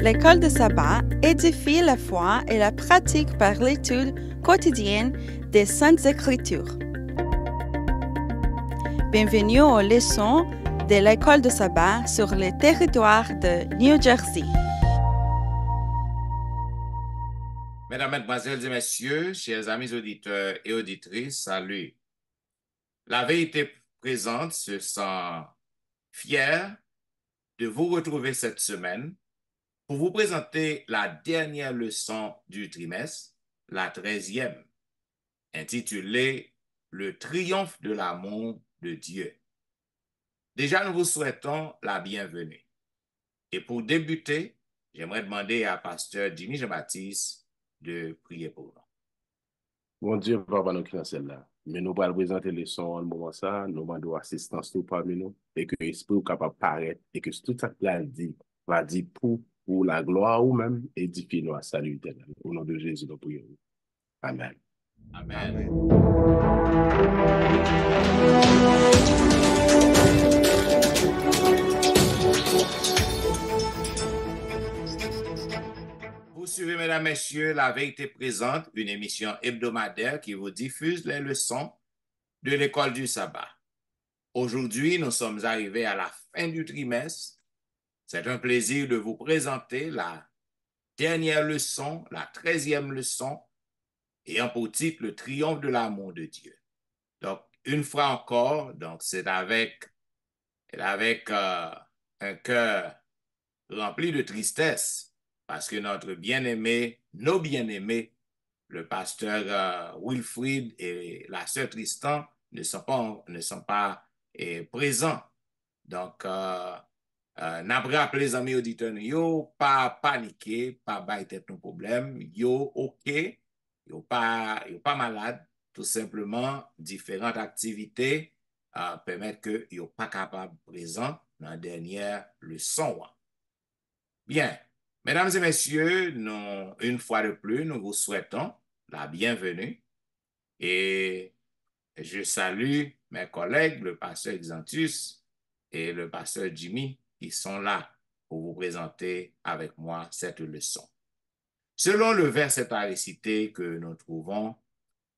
L'école de sabbat édifie la foi et la pratique par l'étude quotidienne des Saintes Écritures. Bienvenue aux leçons de l'école de sabbat sur le territoire de New Jersey. Mesdames, Mesdemoiselles et Messieurs, chers amis auditeurs et auditrices, salut. La vérité présente se sent fière de vous retrouver cette semaine pour vous présenter la dernière leçon du trimestre, la 13e, intitulée « Le triomphe de l'amour de Dieu ». Déjà, nous vous souhaitons la bienvenue. Et pour débuter, j'aimerais demander à Pasteur Jimmy Jean-Baptiste de prier pour nous. Bon Dieu, papa, nous qui dans celle-là. Mais nous allons présenter les sons en moment ça, nous demandons assistance tout parmi nous, et que l'esprit est capable de paraître, et que tout ça qu'il a dit, va dire pour la gloire ou même édifier nous à salut éternel. Au nom de Jésus, nous prions. Amen. Amen. Vous suivez, mesdames, messieurs, La Vérité présente, une émission hebdomadaire qui vous diffuse les leçons de l'école du sabbat. Aujourd'hui, nous sommes arrivés à la fin du trimestre. C'est un plaisir de vous présenter la dernière leçon, la 13e leçon, ayant pour titre Le triomphe de l'amour de Dieu. Donc, une fois encore, c'est avec un cœur rempli de tristesse, parce que nos bien-aimés, le pasteur Wilfrid et la sœur Tristan ne sont pas présents. Donc, n'après appeler les amis auditeurs, yo pas paniquer, pas bailler tête nos problèmes, yo ok, yo pas malade, tout simplement différentes activités permettent que yo pas capable présent dans la dernière leçon. Bien, mesdames et messieurs, une fois de plus, nous vous souhaitons la bienvenue et je salue mes collègues, le pasteur Xantus et le pasteur Jimmy, qui sont là pour vous présenter avec moi cette leçon. Selon le verset à réciter que nous trouvons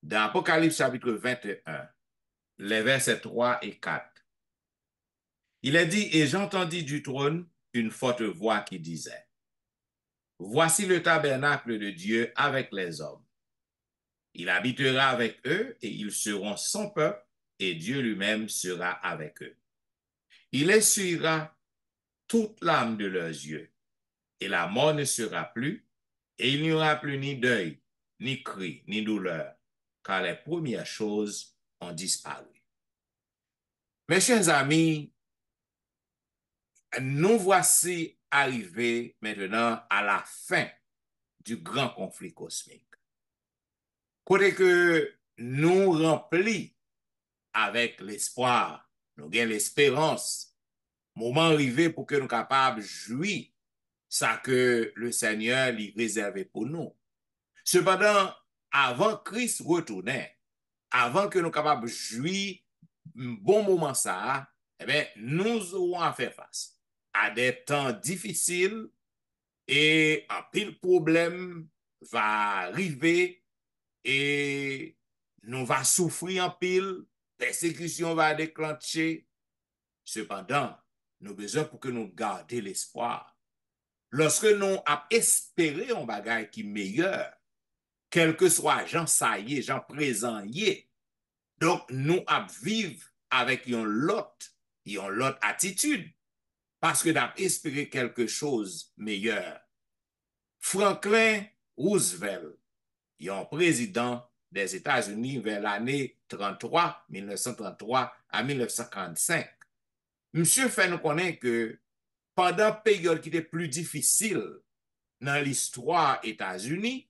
dans Apocalypse chapitre 21, les versets 3 et 4, il est dit « Et j'entendis du trône une forte voix qui disait, voici le tabernacle de Dieu avec les hommes. Il habitera avec eux et ils seront son peuple et Dieu lui-même sera avec eux. Il essuiera toute larme de leurs yeux et la mort ne sera plus et il n'y aura plus ni deuil, ni cri, ni douleur, car les premières choses ont disparu. » Mes chers amis, nous voici arrivés maintenant à la fin du grand conflit cosmique. Côté que nous remplis avec l'espoir, nous gagnons l'espérance, moment arrivé pour que nous capables de jouir ça que le Seigneur lui réservé pour nous. Cependant, avant Christ retournait, avant que nous capables de jouir un bon moment ça, eh bien, nous aurons à faire face à des temps difficiles et un pile problème va arriver et nous va souffrir en pile, persécution va déclencher. Cependant, nous avons besoin pour que nous gardions l'espoir. Lorsque nous avons espéré un bagage qui est meilleur, quel que soit Jean Saillé, Jean Présent, donc nous avons vivre avec une autre attitude parce que nous avons espéré quelque chose de meilleur. Franklin Roosevelt, un président des États-Unis vers l'année 1933 à 1945. Monsieur fait nous connaître que pendant la période qui était plus difficile dans l'histoire États-Unis,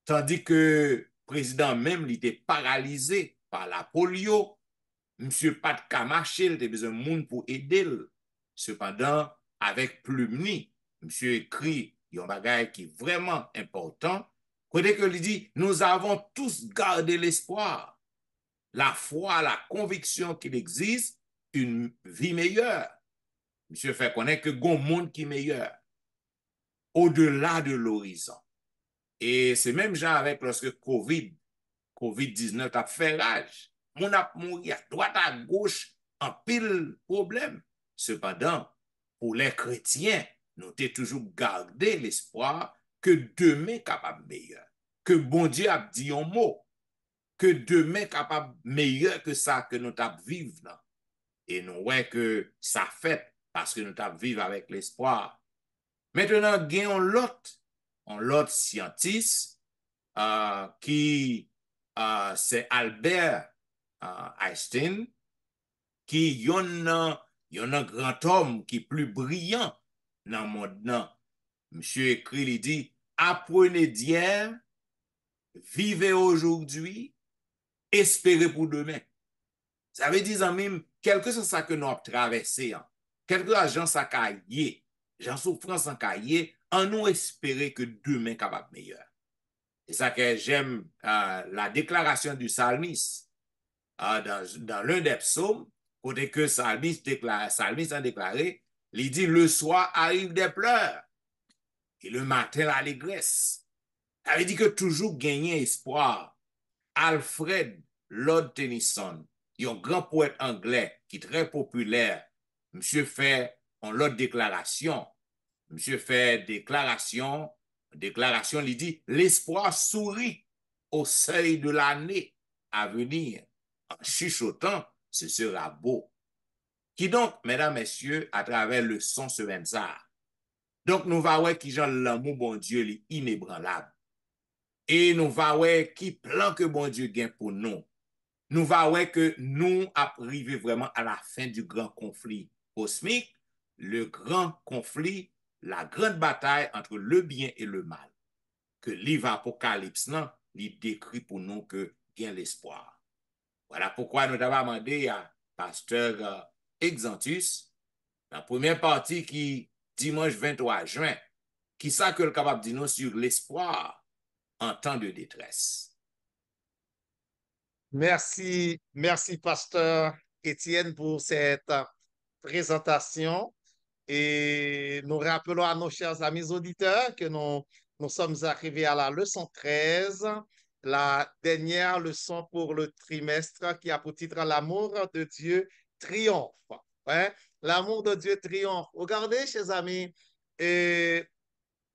tandis que le président même il était paralysé par la polio, monsieur pas de marcher, il avait besoin de monde pour aider. Cependant, avec Plumny, monsieur écrit un bagage qui est vraiment important. Côté que il dit, nous avons tous gardé l'espoir, la foi, la conviction qu'il existe une vie meilleure. Monsieur fait connaître que bon monde qui est meilleur. au-delà de l'horizon. Et c'est même genre avec lorsque COVID-19 a fait rage. On a mouru à droite, à gauche, en pile problème. Cependant, pour les chrétiens, nous avons toujours gardé l'espoir que demain capable meilleur. Que bon Dieu a dit un mot. Que demain capable meilleur que ça que nous avons vivre. Et nous voyons que ça fait parce que nous avons vivre avec l'espoir. Maintenant, gagnons l'autre scientiste qui c'est Albert Einstein, qui yon un grand homme qui est plus brillant dans le monde. Non. Monsieur écrit, il dit, apprenez d'hier, vivez aujourd'hui, espérez pour demain. Ça veut dire, même, quelque chose ça que nous avons traversé, hein, quelque chose ça caillé, j'en souffrance en caillé, en nous espérer que demain capable meilleur. C'est ça que j'aime la déclaration du psalmiste dans l'un des psaumes, côté que psalmiste a déclaré, il dit, le soir arrive des pleurs et le matin l'allégresse. Ça veut dire que toujours gagner espoir. Alfred Lord Tennyson, un grand poète anglais qui est très populaire, monsieur fait en l'autre déclaration. Monsieur fait déclaration, il dit, l'espoir sourit au seuil de l'année à venir. En chuchotant, ce sera beau. Qui donc, mesdames, messieurs, à travers le son se ça. Donc, nous va voir qui genre l'amour, bon Dieu, est inébranlable. Et nous va voir qui plan que bon Dieu gagne pour nous. Nous va voir que nous arrivons vraiment à la fin du grand conflit cosmique, le grand conflit, la grande bataille entre le bien et le mal. Que livre Apocalypse, non, il décrit pour nous que gagne l'espoir. Voilà pourquoi nous avons demandé à pasteur Exantus, la première partie qui, dimanche 23 juin, qui ça que le capable de dire nous sur l'espoir en temps de détresse. Merci, pasteur Étienne, pour cette présentation. Et nous rappelons à nos chers amis auditeurs que nous sommes arrivés à la leçon 13, la dernière leçon pour le trimestre qui a pour titre L'amour de Dieu triomphe. Ouais? L'amour de Dieu triomphe. Regardez, chers amis, le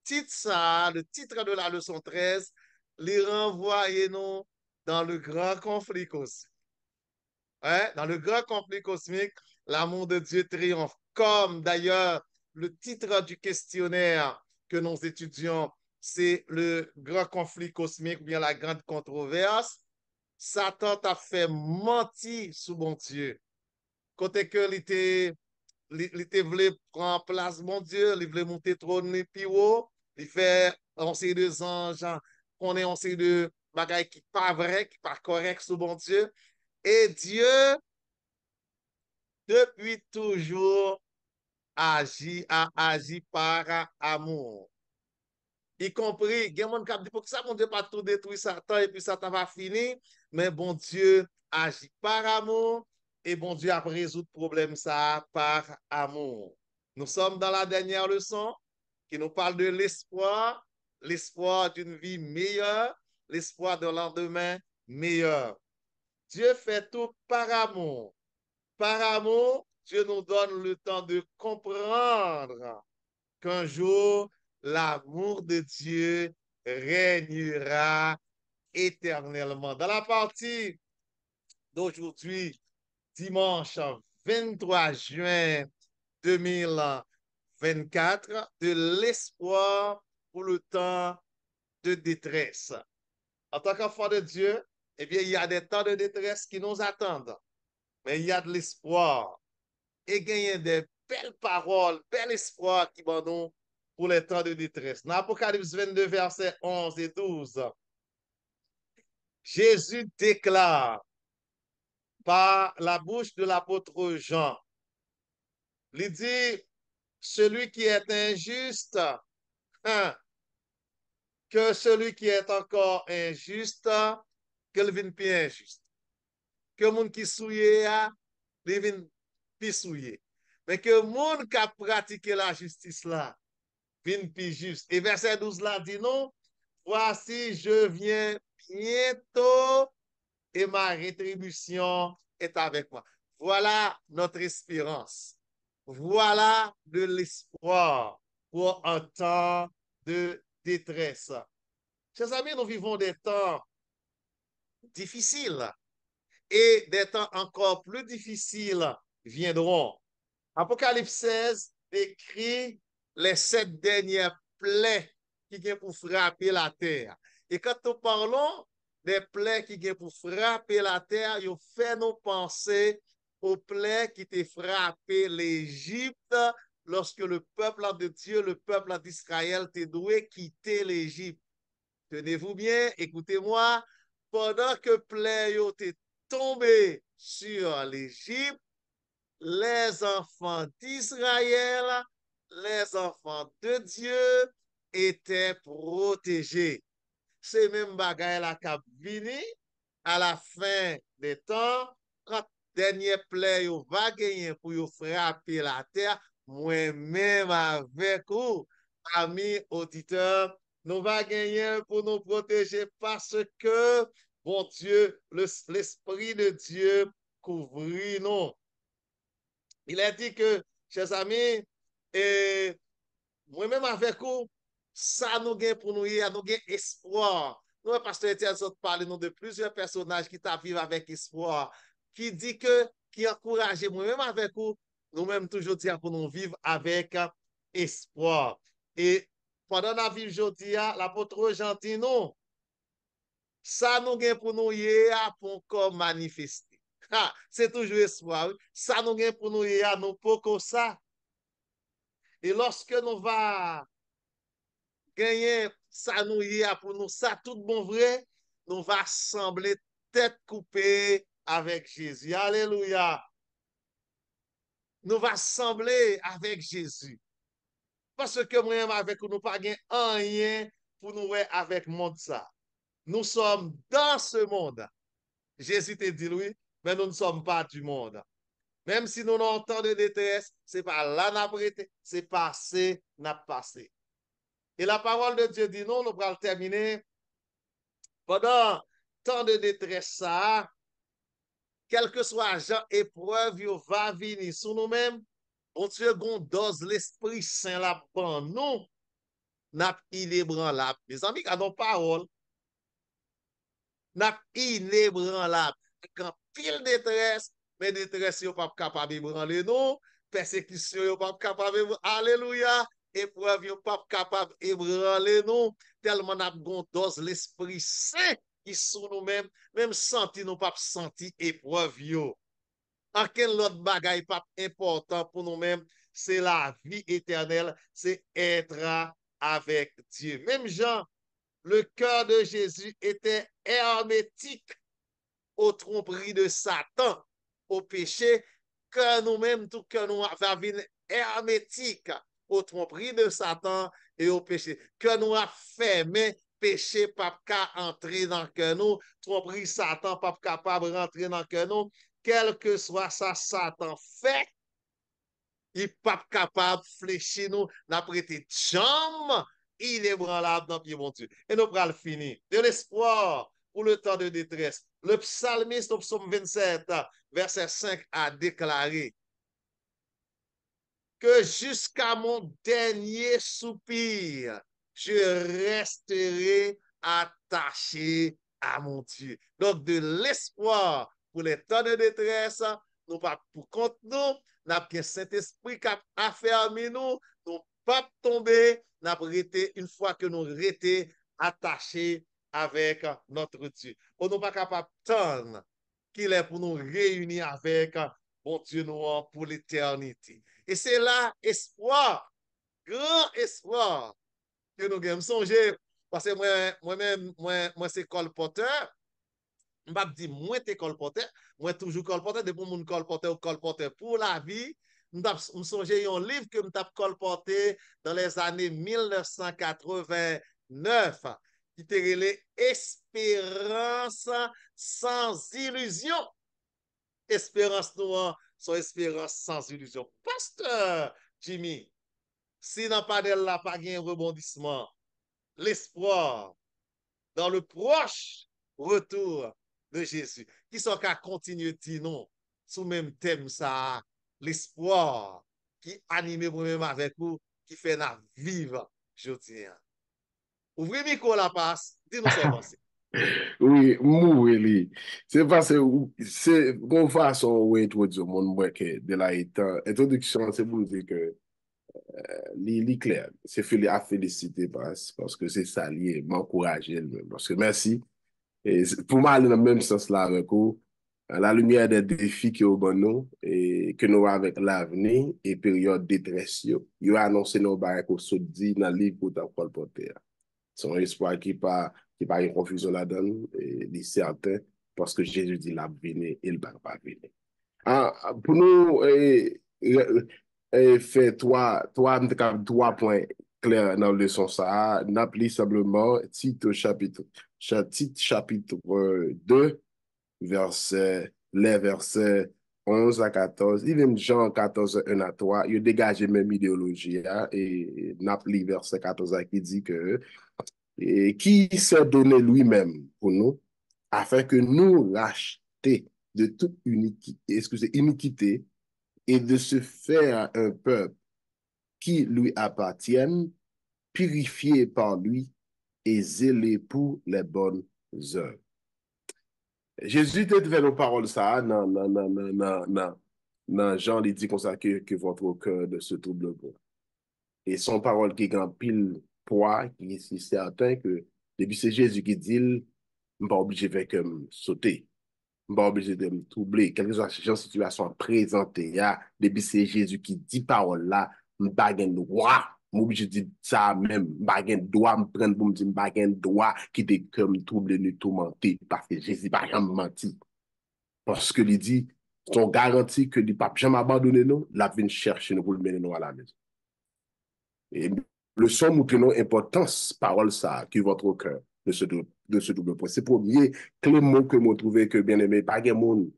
titre de la leçon 13, les renvoie nous dans le grand conflit cosmique. Ouais? Dans le grand conflit cosmique, l'amour de Dieu triomphe. Comme d'ailleurs le titre du questionnaire que nous étudions, c'est le grand conflit cosmique ou bien la grande controverse. Satan t'a fait mentir sous bon Dieu. Côté que il voulait prendre place, mon Dieu, il voulait monter trône plus haut, il fait un série de anges, on est en série de bagailles qui pas vrai, qui pas correct sous bon Dieu. Et Dieu, depuis toujours, a agi par amour. Y compris, il y a des gens qui disent pour que ça, mon Dieu, pas tout détruire Satan et puis Satan va finir. Mais bon Dieu agit par amour et bon Dieu a résoudre le problème ça par amour. Nous sommes dans la dernière leçon qui nous parle de l'espoir d'une vie meilleure, l'espoir d'un lendemain meilleur. Dieu fait tout par amour. Par amour, Dieu nous donne le temps de comprendre qu'un jour, l'amour de Dieu régnera éternellement. Dans la partie d'aujourd'hui, dimanche 23 juin 2024, de l'espoir pour le temps de détresse. En tant qu'enfant de Dieu, eh bien, il y a des temps de détresse qui nous attendent, mais il y a de l'espoir. Et gagner des belles paroles, bel espoir qui vont nous pour les temps de détresse. Dans Apocalypse 22, versets 11 et 12, Jésus déclare par la bouche de l'apôtre Jean, il dit, celui qui est injuste, hein, que celui qui est encore injuste, qu'il vienne plus injuste. Que le monde qui souillé, il vienne plus souillé. Mais que le monde qui a pratiqué la justice là, vin pi juste. Et verset 12 là dit non, voici je viens bientôt et ma rétribution est avec moi. Voilà notre espérance. Voilà de l'espoir pour un temps de détresse. Chers amis, nous vivons des temps difficiles et des temps encore plus difficiles viendront. Apocalypse 16 décrit les 7 dernières plaies qui viennent pour frapper la terre. Et quand nous parlons des plaies qui viennent pour frapper la terre, ils fait nous penser aux plaies qui t'ont frappé l'Égypte lorsque le peuple de Dieu, le peuple d'Israël, t'est doué quitter l'Égypte. Tenez-vous bien, écoutez-moi, pendant que plaies t'est tombé sur l'Égypte, les enfants d'Israël, les enfants de Dieu étaient protégés. C'est même bagaille la cap vini à la fin des temps, quand dernier plaie yo va gagner pour yo frapper la terre, moi-même avec vous, amis auditeurs, nous va gagner pour nous protéger parce que, bon Dieu, l'Esprit de Dieu couvrit nous. Il a dit que, chers amis, et moi-même avec vous, ça nous gagne pour nous, nous gagne espoir. Nous, pasteur Etienne, nous parlons de plusieurs personnages qui vivent avec espoir, qui dit que, qui encourage moi-même avec vous, nous-mêmes toujours dire pour nous vivre avec espoir. Et pendant la vie aujourd'hui, l'apôtre Jean dit non, ça nous gagne pour nous pour encore manifester. C'est toujours espoir. Ça nous gagne pour nous nous pour ça. Et lorsque nous va gagner ça nous pour nous ça tout bon vrai, nous va sembler tête coupée avec Jésus. Alléluia. Nous va sembler avec Jésus. Parce que moi-même avec nous pas rien pour nous avec monde ça. Nous sommes dans ce monde. Jésus te dit oui, mais nous ne sommes pas du monde. Même si nous avons temps de détresse, c'est pas là n'a prêté, c'est passé, n'a passé. Et la parole de Dieu dit non, nous allons terminer. Pendant tant de détresse ça, quel que soit genre épreuve, il va venir sur nous-mêmes. Bon Dieu, dose l'Esprit Saint là pour nous, n'a inébranlable. Mes amis, à nos paroles, n'a inébranlable. Quand pile détresse, mais détresse, yo pas capable d'ébranler nous, persécution, yo pas capable, alléluia, épreuve, yo pas capable d'ébranler nous, tellement n'a dose l'Esprit Saint qui sous nous-mêmes, même senti nous pas senti épreuve yo. En quel autre bagaille pas important pour nous-mêmes, c'est la vie éternelle, c'est être avec Dieu. Même Jean, le cœur de Jésus était hermétique aux tromperies de Satan, au péché, que nous-mêmes, tout que nous avons hermétique aux tromperies de Satan et au péché, que nous avons fermé péché, pas entrer dans que nous, tromperie Satan, pas capable de rentrer dans que nous, quel que soit ça, Satan fait, il n'est pas capable de fléchir nous, n'a prêté jambe, il est branlable dans le pied, mon Dieu. Et nous allons finir. De l'espoir pour le temps de détresse. Le psalmiste au psaume 27, verset 5, a déclaré que jusqu'à mon dernier soupir, je resterai attaché à mon Dieu. Donc, de l'espoir pour les temps de détresse, nous pas pour compte nous, n'a pas Saint-Esprit qui a affermi nous, nous pas tomber, n'a pas été une fois que nous resté attachés avec notre Dieu. On n'est pas capable d'attendre qu'il est pour nous réunir avec bon Dieu nous pour l'éternité. Et c'est là espoir, grand espoir que nous avons songé. Parce que moi-même, moi c'est colporteur. Je ne vais pas dire moi t'es colporteur, moi toujours colporteur, depuis mon colporteur ou colporteur pour la vie. Je songé un livre que je colporté dans les années 1989 qui était relé Espérance sans illusion. Espérance noire, son espérance sans illusion. Pasteur Jimmy, si dans panel là pas un rebondissement, l'espoir dans le proche retour de Jésus, qui sont qu'à continuer de non sous même thème ça, l'espoir qui anime moi-même avec vous, qui fait la vivre, je tiens. Ouvrez micro la passe, dis-nous ses pensées. Oui, mouri. C'est parce que c'est une façon où introduire mon que de la introduction, c'est pour dire que li clair. C'est à féliciter parce que c'est ça lié, m'encourager. Parce que merci. Et pour moi, aller dans le même sens là avec vous, à la lumière des défis qui au bon nous et que nous avons avec l'avenir et période de détresse, il a annoncé nos barres qu'on se dit dans le livre pour t'en porter. C'est un espoir qui pas une confusion là-dedans, et c'est certain, parce que Jésus dit la venir, il ne va pas venir. Pour nous, faire trois points clairs dans le leçon ça, n'applique simplement titre chapitre 2, les versets 11 à 14, even Jean 14, 1 à 3, il dégage même idéologie, et n'applique verset 14 qui dit que et qui s'est donné lui-même pour nous, afin que nous racheter de toute iniquité et de se faire un peuple qui lui appartienne, purifié par lui et zélé pour les bonnes œuvres. Jésus te fait nos paroles ça, dans Jean, il dit comme ça que votre cœur ne se trouble pas. Et son parole qui est en pile poids, qui est certain que depuis c'est Jésus qui dit, je ne suis pas obligé de faire sauter. Je ne suis pas obligé de me troubler. Quelle que soit la situation présentée, depuis c'est Jésus qui dit parole là, je ne suis pas droit. Je suis obligé de dire ça même. Je ne suis pas droit, me prendre pour me dire, je ne suis pas droit qui est comme trouble, nous tourmenter. Parce que Jésus n'a pas menti. Parce que il dit, son garantie que il ne va jamais abandonner nous, il vient chercher nous pour le mener nous à la maison. Et le son nous prenons importance, parole ça, qui est votre cœur de ce double point. C'est premier clé mot que vous trouvez que bien aimé, pas de monde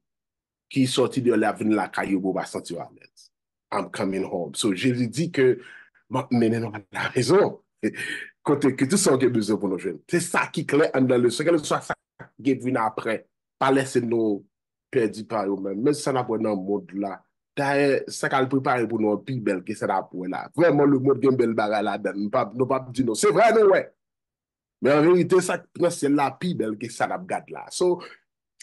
qui sorti de la vie de la caillou pour va sentir à l'aise. I'm coming home. So Jésus dit que, mais non, la maison. Côté que tout ça qui est besoin pour nos jeunes. C'est ça qui est clair dans le secret, soit ça qui est venu après. Pas laisser nous perdre par eux-mêmes. Mais ça n'a pas dans le monde là. Ça qu'elle prépare pour nous plus belle que ça là pour là. Vraiment, le monde qui est belle bagarre là-dedans. Nous pas dire non. C'est vrai, non, ouais. Mais en vérité, ça, c'est la plus belle que ça n'a pas là. So,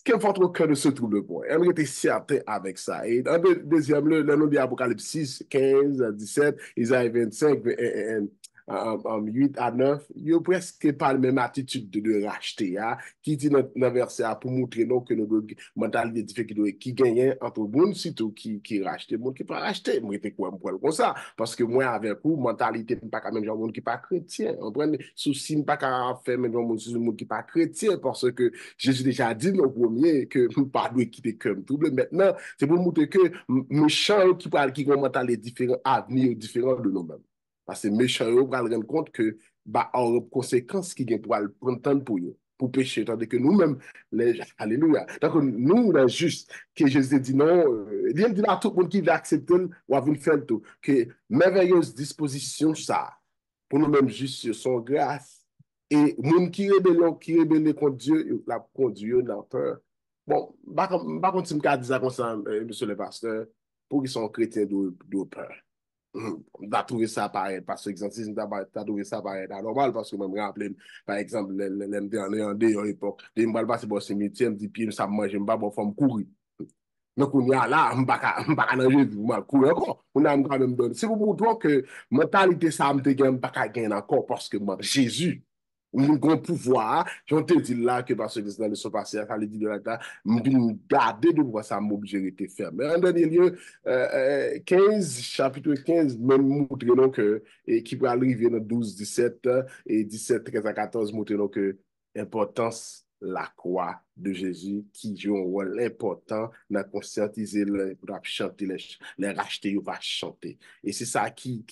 quel votre cœur de ce trouble point? Elle était certain avec ça. Et dans le deuxième, le nom de Apocalypse 6, 15, 17, Isaïe 25, 8 à 9, il y a presque pas la même attitude de racheter, qui dit dans le verset pour montrer nous que nos mentalité différente qui gagne entre monde surtout qui rachète, monde qui pas racheter. Moi, j'étais quoi comme ça? Parce que moi, avec vous, mentalité, pas quand même genre monde qui pas chrétien. On prend souci, pas qu'à faire même monde qui pas chrétien, parce que Jésus déjà dit au premier que pas doit quitter comme tout. Maintenant, c'est pour montrer que méchant qui parle qui ont mentalité différent, avenir différent de nous-mêmes. Parce que méchant, on va rendre compte que, en conséquence, qui vient pour prendre temps pour pécher, tandis que nous-mêmes, alléluia. Donc, nous, on juste que Jésus dit non, il dit à tout le monde qui veut accepter, ou à venir faire tout, que merveilleuse disposition, ça, pour nous-mêmes, juste son grâce, et monde qui rébelle contre Dieu, la conduit dans peur. Bon, par contre, si je me dis ça comme ça, monsieur le pasteur, pour qu'ils soient chrétiens de peur. Da trouvé ça pareil, parce que exemple, si t'as trouvé ça pareil, normal, parce que je me rappelle, par exemple, l'MD en l'époque, je me rappelle, c'est bon, cimetière, je me dis, puis ça me mange, je me rappelle, faut me courir. Donc, on y a là, je ne vais pas nager, je vais courir encore. On a quand même donné. C'est pour vous dire que mentalité, ça me dégaine pas qu'à gagner encore, parce que moi, Jésus, mon grand pouvoir, je te dis là que parce que dans le son passé, ça le dit de la terre, me garder de voir ça m'oblige de faire. Mais en dernier lieu, 15, chapitre 15, même montre que, qui peut arriver dans 12, 17, et 17, 13 à 14, montre que l'importance la croix de Jésus qui joue un rôle important dans conscientiser pour chanter les racheter ou va chanter. Et c'est ça qui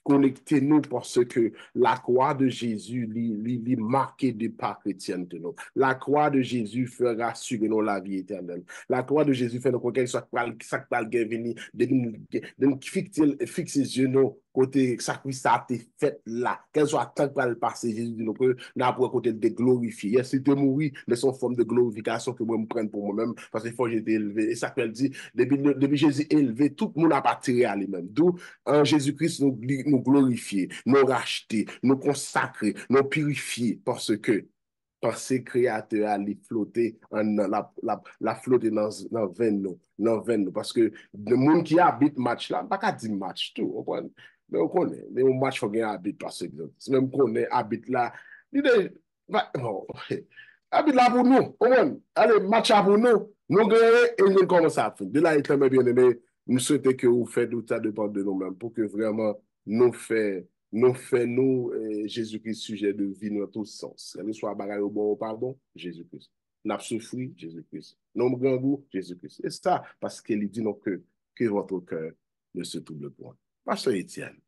connecte nous parce que la croix de Jésus lui marqué de pas chrétienne de nous. La croix de Jésus fera assurer nous la vie éternelle. La croix de Jésus fait nous quelque soit ça va venir de fixer yeux nous côté sacrifice a été fait là. Quel soit tant que le passé, Jésus dit, nous n'a pas côté de glorifier. Yes, c'était mourir, mais son forme de glorification que moi me prenne pour moi-même, parce qu'il faut que j'ai été élevé. Et ça peut dire, depuis Jésus élevé, tout le monde a pas tiré à lui-même. D'où, en Jésus-Christ, nous glorifier, nous racheter, nous consacrer, nous purifier, parce que créateur a li flotter la flotter dans veine nous parce que le monde qui habite match là pas qu'à dire match tout mais on connaît mais un match faut gagner habite parce que si même connaît habite là l'idée non habite là pour nous allez match là pour nous gagner et nous commence à faire de là il très bien aimé nous souhaitons que vous faites tout ça dépend de nous-mêmes pour que vraiment nous, Jésus-Christ, sujet de vie dans tous sens. Que nous soit bagaille au bon ou pas bon, Jésus-Christ. N'a souffri, Jésus-Christ. Nous grand goût, Jésus-Christ. Et ça, parce qu'il dit non que votre cœur ne se trouble point. Pasteur Étienne,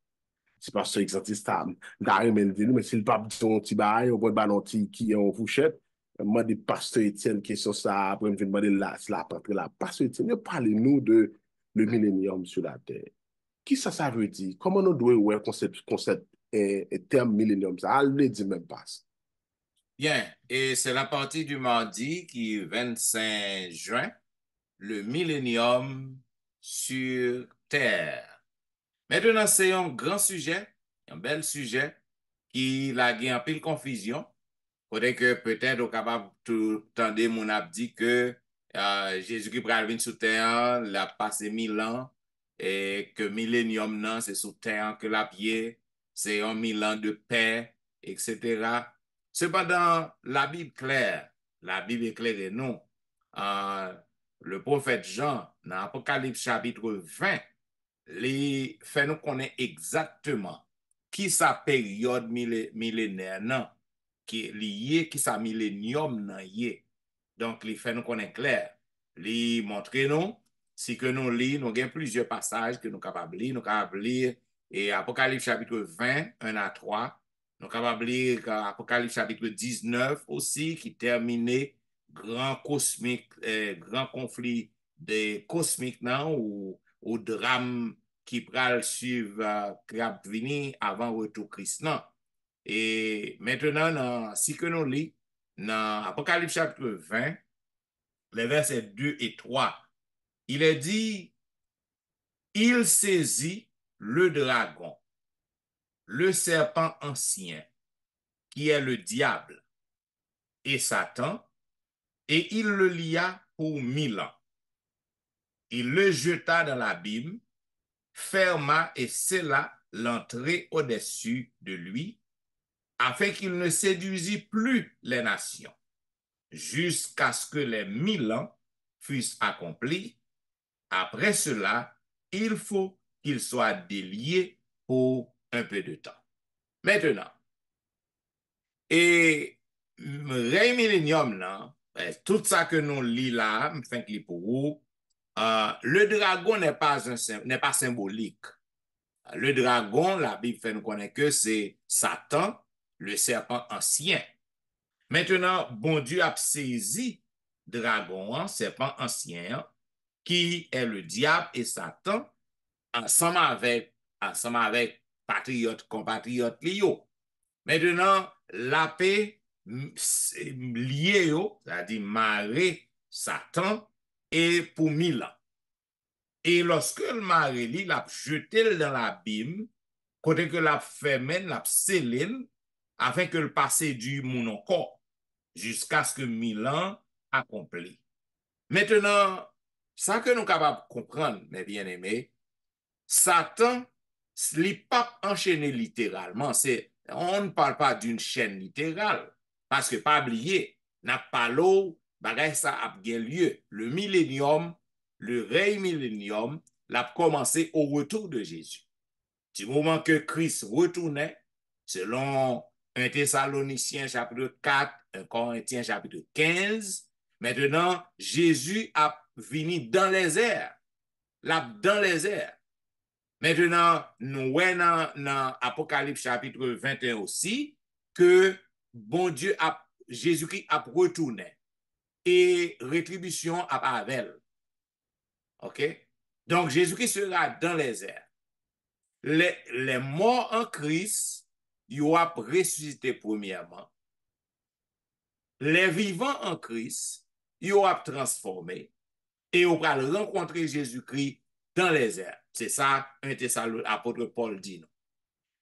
si pasteur Exantiste mais s'il pas dit un petit bail, on peut pas un petit qui est en fourchette, moi, des pasteur Étienne, question ça, après, je vais demander là, après là. Pasteur Étienne, parlez-nous de le millénium sur la terre. Qui ça veut dire? Comment nous devons voir concept terme millénium? Ça, le dit même pas. Bien, et c'est la partie du mardi qui est 25 juin, le millénium sur Terre. Maintenant, c'est un grand sujet, un bel sujet, qui a gagné un peu de confusion. Faudrait que peut-être au capable tout tendre mon a dit que Jésus-Christ pral venir sur terre, il a passé 1000 ans et que millénium non, c'est sur terre que la pied, c'est un 1000 ans de paix, etc. Cependant, la Bible est claire et non. Le prophète Jean, dans Apocalypse chapitre 20, il fait nous connaître exactement qui sa période millénaire non qui est lié, qui sa millénium nan yé. Donc, il fait nous connaître clair. Il montre nous, si que nous lisons, nous avons plusieurs passages que nous sommes capables de lire. Nous sommes capables de lire et Apocalypse chapitre 20, 1 à 3. Nous sommes capables de lire Apocalypse chapitre 19 aussi, qui termine grand cosmique, grand conflit des cosmiques non, ou drame qui pral suivre, qui a venir avant retour Christ non. Et maintenant, si que nous lisons dans Apocalypse chapitre 20, les versets 2 et 3, il est dit, il saisit le dragon, le serpent ancien, qui est le diable et Satan, et il le lia pour 1000 ans. Il le jeta dans l'abîme, ferma et scella l'entrée au-dessus de lui, afin qu'il ne séduisit plus les nations, jusqu'à ce que les 1000 ans fussent accomplis. Après cela, il faut qu'il soit délié pour un peu de temps. Maintenant, et Rey Millennium, là, tout ça que nous lisons là, pour vous, le dragon n'est pas symbolique. Le dragon, la Bible fait nous connaître que c'est Satan, le serpent ancien. Maintenant, bon Dieu a saisi dragon, serpent ancien, qui est le diable et Satan, ensemble avec patriotes, compatriotes liés. Maintenant, la paix liée, c'est-à-dire marée Satan, et pour 1000 ans. Et lorsque le mari l'a jeté dans l'abîme, côté que l'a fermé, l'a scellé, afin que le passé du mon encore, jusqu'à ce que 1000 ans accompli. Maintenant, ça que nous sommes capables de comprendre, mes bien-aimés, Satan, il n'est pas enchaîné littéralement. On ne parle pas d'une chaîne littérale, parce que pas oublier, n'a pas l'eau, bagay ça a bien lieu. Le millénium, le règne millénium, l'a commencé au retour de Jésus. Du moment que Christ retournait, selon 1 Thessaloniciens chapitre 4, 1 Corinthiens chapitre 15, maintenant, Jésus a venu dans les airs. Là, dans les airs. Maintenant, nous voyons dans Apocalypse chapitre 21 aussi, que bon Dieu Jésus-Christ a retourné. Et rétribution a avec. OK? Donc, Jésus-Christ sera dans les airs. les morts en Christ, yo ap ressuscité premièrement. Les vivants en Christ, yo ap transformé et yo pral rencontrer Jésus-Christ dans les airs. C'est ça, l'apôtre Paul dit. Non?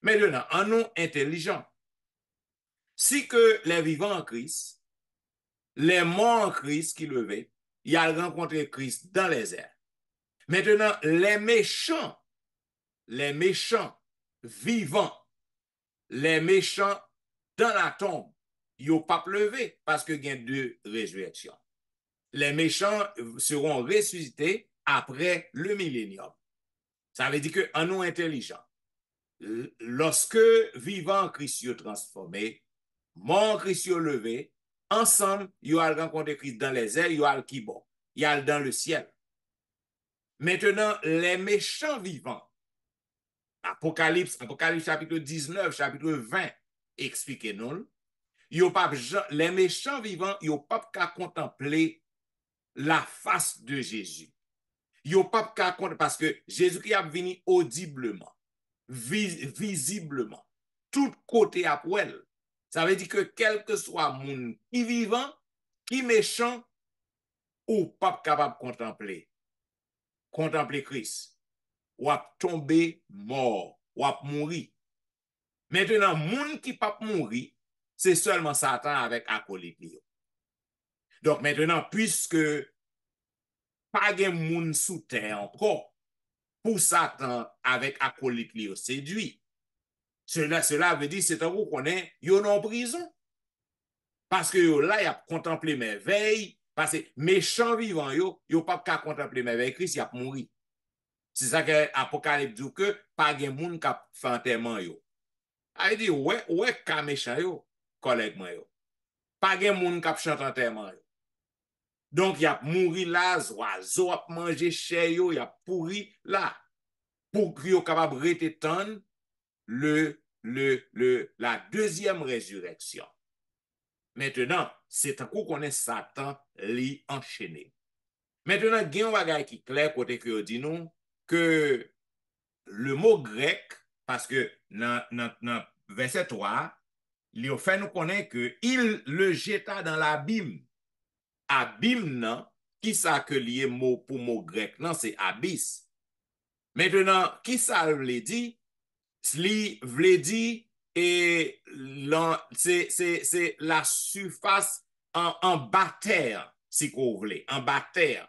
Maintenant, en nous intelligents, si que les vivants en Christ, les morts en Christ qui levaient, il a rencontré Christ dans les airs. Maintenant, les méchants vivants, les méchants dans la tombe, ils n'ont pas levé parce que il y a deux résurrections. Les méchants seront ressuscités après le millénium. Ça veut dire qu'en nous intelligents, lorsque vivant en Christ sont transformés, mort en Christ sont levés, ensemble, ils ont rencontré Christ dans les airs, ils ont qui bon, ils ont dans le ciel. Maintenant, les méchants vivants, Apocalypse chapitre 19, chapitre 20, expliquez-nous, les méchants vivants, ils n'ont pas qu'à contempler la face de Jésus. Ils n'ont pas qu'à contempler, parce que Jésus-Christ a venu audiblement, visiblement, tout côté à poil. Ça veut dire que quel que soit monde qui vivant, qui méchant, ou pas capable de contempler Christ, ou à tomber mort, ou à mourir. Maintenant, monde qui pas mourir, c'est seulement Satan avec acolyte. Donc maintenant, puisque pas de monde sous terre encore, pour Satan avec acolyte li séduit, cela veut dire c'est un coup qu'on est en prison. Parce que là, il a contemplé mes veilles, parce que méchant vivant, yo pas qu'à contempler mes veilles, Christ, il a mouru. C'est ça que Apocalypse dit que pas de monde qui a fait enterrement yo. Il dit, ouais, ka méchant yo, collègue moi yo. Pas de monde qui a chanté enterrement yo. Donc, il a mouru là, oiseau a mangé chair yo, il a pourri là. Pour qu'il soit capable de rétendre la deuxième résurrection. Maintenant, c'est un coup qu'on est Satan li enchaîné. Maintenant, il y a un bagage qui est clair côté que dit nous que le mot grec, parce que dans verset 3, il fait nous connaître que il le jeta dans l'abîme. Abîme, non, qui ça que lié mot pour mot grec, non, c'est abysse. Maintenant, qui ça veut dire? Li veut dire et c'est la surface en bas terre, si vous voulez, en bas terre.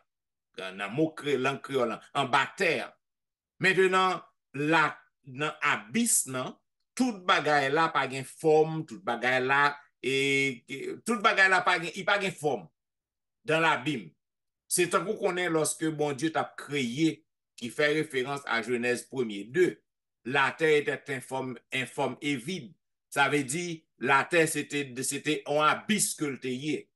Dans mot créole, en bas terre. Maintenant, là, dans abysse, non, toute bagaille là pas de forme, toute bagaille là, et toute bagaille là il pas de forme dans l'abîme. C'est un coup qu'on est lorsque bon Dieu t'a créé, qui fait référence à Genèse 1er 2. La terre était informe et vide. Ça veut dire, la terre, c'était un abysse que le t'ayait.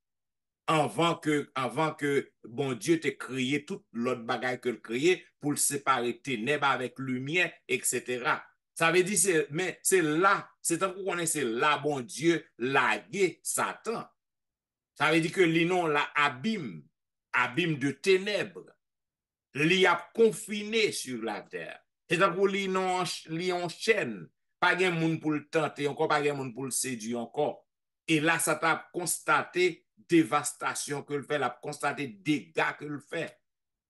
Avant que bon Dieu t'ait créé toute l'autre bagaille que le créé pour le séparer ténèbres avec lumière, etc. Ça veut dire, mais c'est là, c'est un coup qu'on est, c'est là, bon Dieu, lagué Satan. Ça veut dire que l'inon la abîme de ténèbres, li a confiné sur la terre. C'est un coup li en chaîne, pas de monde pour le tenter, encore pas de monde pour le séduire encore. Et là, ça t'a constaté dévastation que le fait, l'a constaté dégâts que le fait.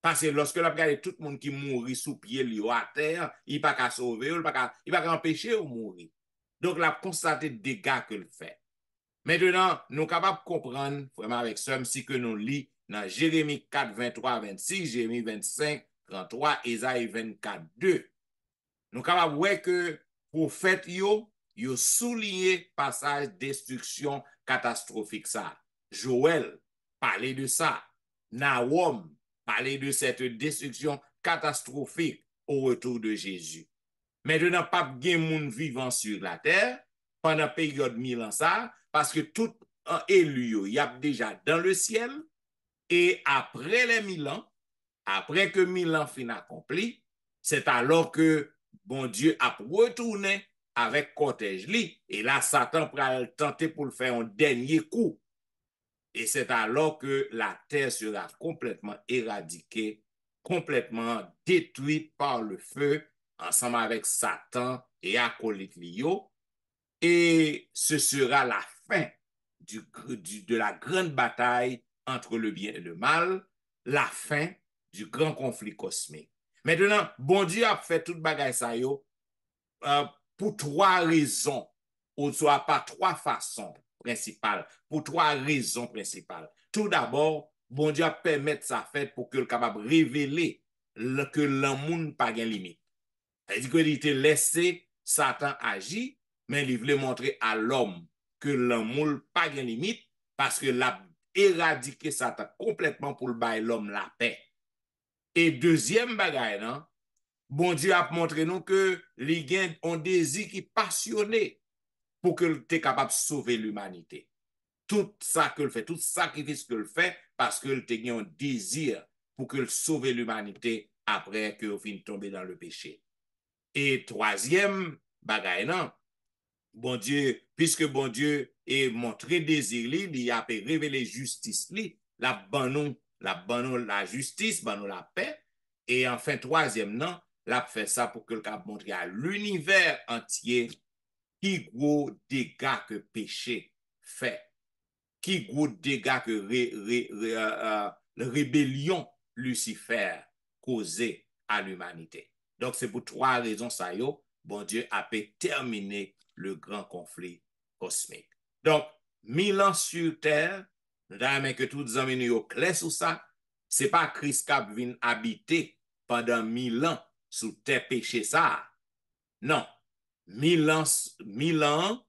Parce que lorsque l'a regardé tout le monde qui mourit sous pied li à terre, il pas qu'à sauver, il pas qu'à empêcher de mourir. Donc l'a constaté dégâts que le fait. Maintenant, nous sommes capables de comprendre, vraiment avec ça, si que nous lisons dans Jérémie 4, 23, 26, Jérémie 25, 33, Ésaïe 24, 2. Nous sommes capables de voir que prophète yo souligné passage destruction catastrophique ça. Joël parlait de ça. Nahum parlait de cette destruction catastrophique au retour de Jésus. Maintenant, pas de monde vivant sur la terre pendant la période 1000 ans ça, parce que tout élu, il y a déjà dans le ciel, et après les 1000 ans, après que 1000 ans fin accompli, c'est alors que bon Dieu a retourné avec cortège li, et là Satan pourra tenter pour le faire un dernier coup. Et c'est alors que la terre sera complètement éradiquée, complètement détruite par le feu, ensemble avec Satan et acolyte Lio, et ce sera la fin de la grande bataille entre le bien et le mal, la fin du grand conflit cosmique. Maintenant, bon Dieu a fait toute bagaille ça yo pour trois raisons, ou soit par trois façons principales, pour trois raisons principales. Tout d'abord, bon Dieu a permis ça fait pour que le capable révéler que l'amour pas de limite. C'est-à-dire qu'il était laissé Satan agir, mais il voulait montrer à l'homme que l'amour pas de limite parce que l'a éradiqué Satan complètement pour le bailler l'homme la paix. Et deuxième bagaille, non? Bon Dieu a montré nous que les gens ont un désir qui est passionné pour que tu es capable de sauver l'humanité. Tout ça que le fait, tout sacrifice que le fait, parce que tu as un désir pour que sauver l'humanité après que vous finissez tomber dans le péché. Et troisième bagaille, non? Bon Dieu, puisque bon Dieu est montré désir, il a révélé justice, la justice, la paix. Et enfin, troisième, non? L'a fait ça pour que le cap montre à l'univers entier qui gros dégâts que péché fait, qui gros dégâts que rébellion Lucifer causé à l'humanité. Donc c'est pour trois raisons ça yo, bon Dieu a pu terminer le grand conflit cosmique. Donc 1000 ans sur terre, nous avons que tous les amis nous clair sur ça, c'est pas Christ qui vient habiter pendant 1000 ans sous terre péché ça. Non. 1000 ans,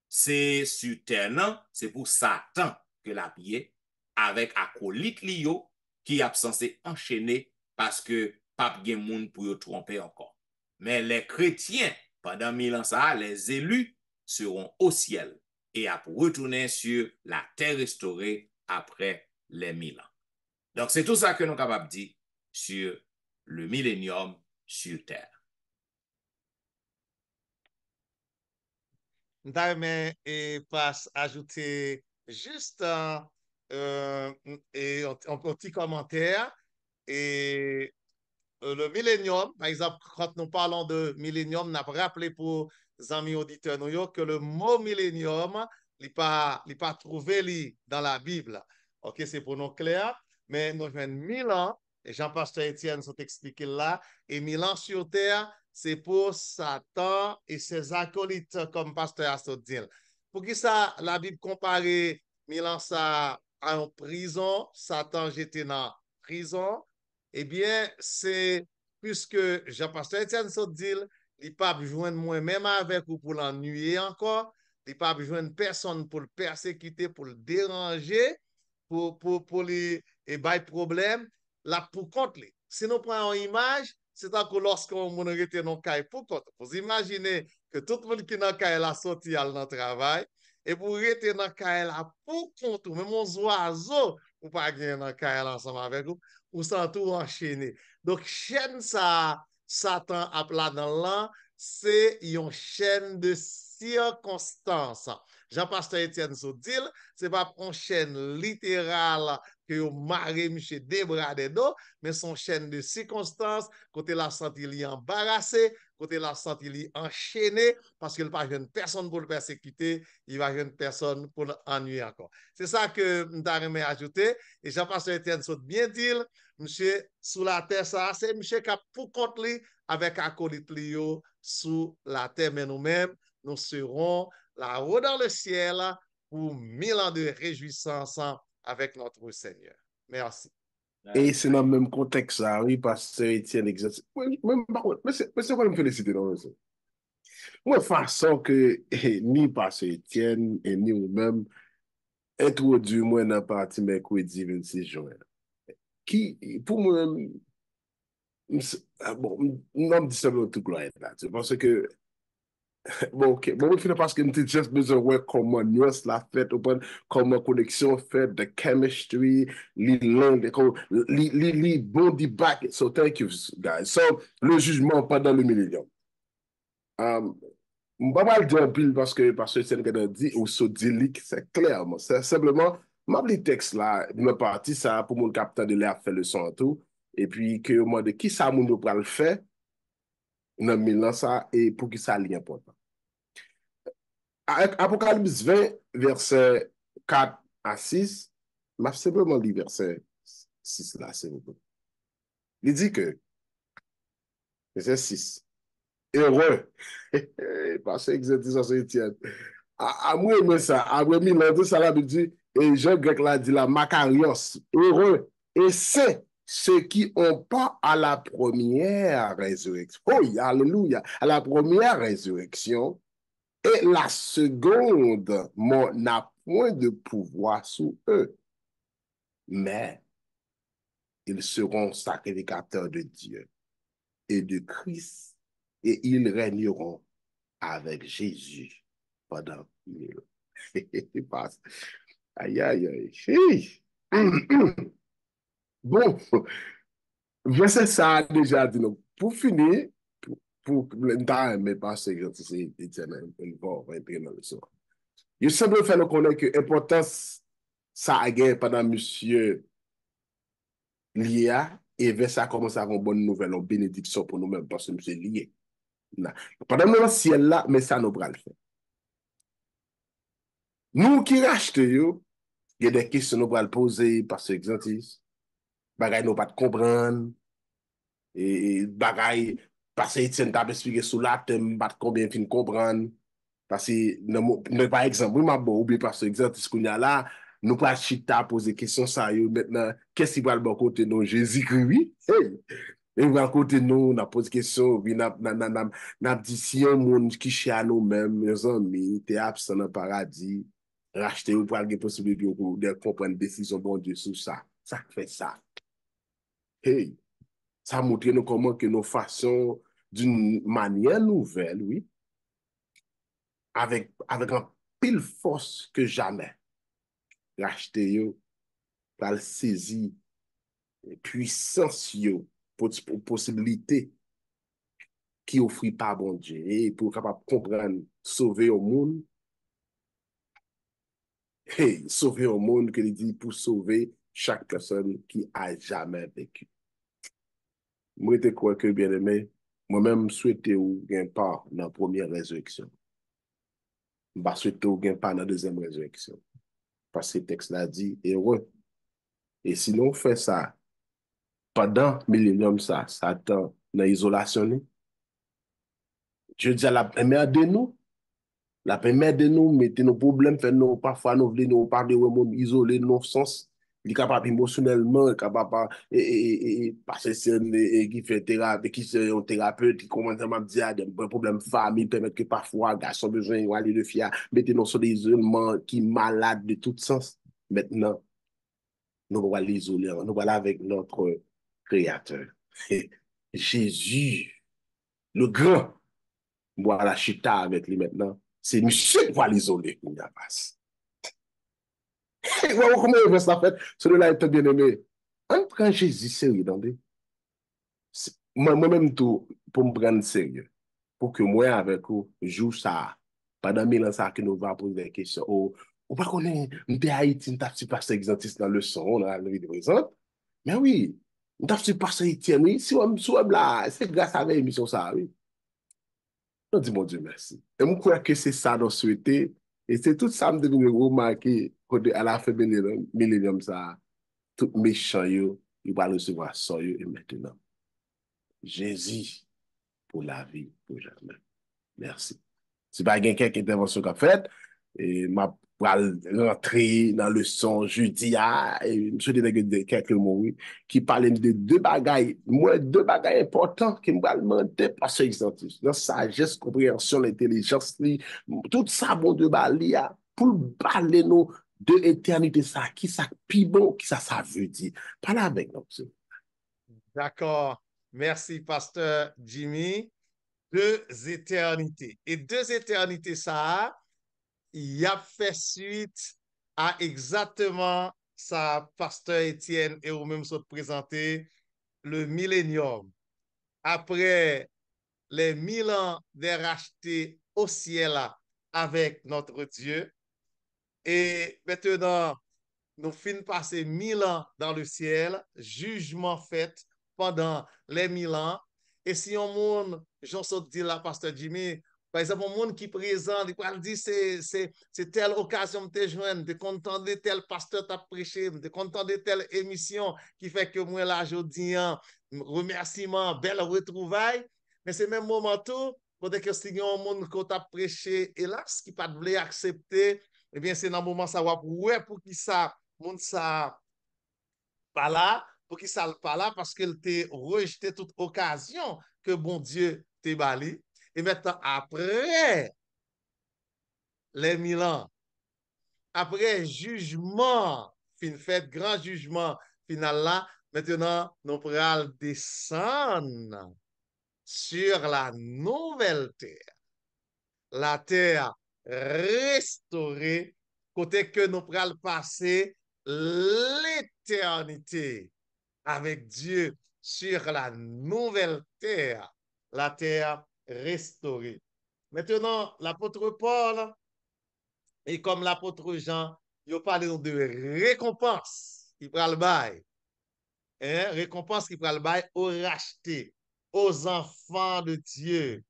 c'est sur terre, non? C'est pour Satan que la pied avec acolyte Lio qui est censé enchaîner parce que pas de monde pour y tromper encore. Mais les chrétiens, pendant 1000 ans, ça, les élus seront au ciel et à retourner sur la terre restaurée après les 1000 ans. Donc, c'est tout ça que nous sommes capables de dire sur le millénium sur terre. Et passe ajouter juste un petit commentaire. Et le millénium, par exemple, quand nous parlons de millénium, nous avons rappelé pour les amis auditeurs que le mot millénium, il n'est pas trouvé dans la Bible. OK, c'est pour nous clair, mais nous avons 1000 ans, et Jean-Pasteur Étienne s'est expliqué là, et 1000 ans sur terre, c'est pour Satan et ses acolytes, comme Pasteur Astodil. Pour qui ça, la Bible compare 1000 ans ça à une prison, Satan j'étais dans prison, eh bien, c'est puisque Jean-Pasteur Étienne Sotil, il n'a pas besoin de moi-même avec ou pour l'ennuyer encore, il n'a pas besoin de personne pour le persécuter, pour le déranger, pour les problèmes, là pour contre. Si nous prenons une image, c'est que lorsqu'on était dans le cas pour contre. Vous imaginez que tout le monde qui est dans le cas a sorti dans le travail, et pour être dans le cas pour contre, même les oiseaux, ou pas gagner dans le cas ensemble avec vous, ou sont tout enchaîné. Donc, chaîne ça, Satan a plat dans l'an, c'est une chaîne de circonstances. Jean-Pasteur Étienne Soudil, c'est pas une chaîne littérale que vous marrez monsieur débradé d'eau, mais son chaîne de circonstances, côté la santé li embarrassé, côté la santé li enchaîné, parce qu'il n'y a pas une personne pour le persécuter, il va une personne pour l'ennuyer encore. C'est ça que nous avons ajouté, et Jean-Pasteur Étienne Soudil bien dit, monsieur, sous la terre, ça, c'est monsieur qui a pour contre lui, avec acolyte Lio sous la terre, mais nous-mêmes, nous serons là-haut dans le ciel pour 1000 ans de réjouissance avec notre Seigneur. Merci. Et c'est dans le même contexte, ça, oui, Pasteur Étienne exerce. Mais c'est quoi me féliciter dans ça? Moi, façon que ni Pasteur Étienne et ni nous-mêmes introduit moi dans la partie mercredi 26 juin. Qui, pour moi, bon, non, me dit ça tout là, parce que bon, ok. Bon, we finit parce que nous juste besoin de voir comment nuance la fête, comment connexion fait, the chemistry, les langues, les body back. So, thank you, guys. So, le jugement pendant le millénium. Je ne vais pas le dire en pile parce que c'est ce que dit, ou so dit, c'est clair. C'est simplement, ma petit texte là, me parti ça pour mon capteur de l'air faire le son tout, et puis que moi de qui ça mon doit le faire. nan milan sa, e pou ki sa li important. Apocalypse 20, verset 4 à 6, m'a simplement li verset 6 là, c'est vous. Il dit que, verset 6, heureux, parce que exercice c'est Étienne. À moi, mais ça, après Milan, tout ça là, il dit, et Jean grec l'a dit là, Makarios, heureux, et c'est ceux qui ont pas à la première résurrection. Oh, alléluia, à la première résurrection. Et la seconde mort n'a point de pouvoir sur eux, mais ils seront sacrificateurs de Dieu et de Christ, et ils régneront avec Jésus pendant 1000 ans. Aïe, aïe, aïe. Bon, verset ça déjà dit, donc, pour finir, pour le temps, mais pas c'est Étienne, il va rentrer dans le son. Je semble faire le connaître que l'importance ça a gagné pendant monsieur Lia et vers ça commence à avoir une bonne nouvelle, une bénédiction pour nous-mêmes parce que monsieur lié. Pendant le ciel là, mais ça nous va le faire. Nous qui rachetons, il y a des questions nous va le poser parce que exantis, bagay nous pas de comprendre et bagay parce que Etienne t'a expliqué sous la thème pas combien fin comprendre. Parce que, par exemple, oui, ma bon, oublié parce que, exemple, ce qu'on y a là, nous pas chita poser question ça, maintenant, qu'est-ce qui va le bon côté nous? Jésus-Christ, oui. Hey. Et va côté nous, on a posé question, oui, n'a dit si un monde qui chez à nous-mêmes, mes amis, t'es absent dans le paradis, racheter ou pas la possibilité de comprendre une décision bon Dieu sur ça. Ça fait ça. Hey. Ça montre nous comment que nous faisons d'une manière nouvelle, oui, avec un pile force que jamais. Racheter yo, pral saisi puissance yo, pour possibilité qui offre par bon Dieu, et pour capable comprendre, sauver au monde. Hey, sauver au monde, que il dit pour sauver chaque personne qui a jamais vécu. Moi, je crois que bien aimé, moi-même souhaite ou gain pas dans la première résurrection. Je souhaite ou gain pas dans la deuxième résurrection. Parce que le texte l'a dit, heureux. Et sinon, on fait ça pendant millénium, ça attend dans l'isolation. Je dis à la première de nous, mettez nos problèmes, fait nous, parfois nous voulons nous parler de monde isolé, nos sens, il est capable émotionnellement, capable passer qui fait thérapie, qui est un thérapeute, qui commence à me dire des problèmes famille, permettre que parfois, garçon besoin d'aller de fier, mettez nous sur l'isolement qui est malade de tout sens. Maintenant, nous allons l'isoler, nous allons avec notre Créateur. Jésus, le grand, voilà, chita avec lui maintenant. C'est monsieur qui va l'isoler, il y a pas. Comment il veut ça fait? Celui-là est bien aimé. On prend Jésus sérieux, moi-même tout, pour me prendre sérieux. Pour que moi, avec vous, joue ça. Pendant 1000 ans, ça, que nous va poser des questions. Ou pas qu'on est, nous sommes Haïti, nous avons passé exantis dans le son, on a la vie de présent. Mais oui, nous avons passé Haïtien, oui. Si on me là, c'est grâce à l'émission, ça, oui. On dit, mon Dieu, merci. Et je crois que c'est ça nous souhaiter. Et c'est tout ça que nous devons remarquer à la fin de millénium, ça, tout méchant, il va recevoir ça, et maintenant. Jésus pour la vie, pour jamais. Merci. Si pas quelqu'un qui intervention qu'a fait, et m'a rentrer dans le son jeudi, et je dis quelques mots, oui, qui parlent de deux bagailles, moi, deux bagailles importants qui me demander parce que la sagesse, compréhension, l'intelligence, tout ça, bon, de balia, pour parler nous de l'éternité, ça, qui ça, pi bon, qui ça veut dire. Parlez avec nous. D'accord. Merci, Pasteur Jimmy. Deux éternités. Et deux éternités, ça, il a fait suite à exactement ça, Pasteur Étienne et vous-même sont présenté le millénium. Après les 1000 ans de racheter au ciel avec notre Dieu. Et maintenant, nous finissons passer 1000 ans dans le ciel, jugement fait pendant les 1000 ans. Et si un monde, j'en saute dit là, Pasteur Jimmy, par exemple, un monde qui présent, il peut dire c'est telle occasion de te joindre, de content de tel pasteur t'a prêché, de content de telle émission qui fait que moi là, je dis, remerciement, belle retrouvaille. Mais c'est même moment tout, peut-être que si un monde qui t'a prêché, hélas, qui pas voulu accepter, eh bien, c'est dans le moment ça va pour qui ça, monde ça, pas là, pour qui ça pas là, parce qu'il t'a rejeté toute occasion que bon Dieu t'a bali. Et maintenant, après les 1000 ans, après jugement, fin fait, grand jugement final là, maintenant, nous pourrons descendre sur la nouvelle terre. La terre restaurée, côté que nous pourrons passer l'éternité avec Dieu sur la nouvelle terre, la terre restaurée. Maintenant, l'apôtre Paul et comme l'apôtre Jean, il parle de récompense qui prend le bail. Hein? Récompense qui prend le bail aux rachetés, aux enfants de Dieu.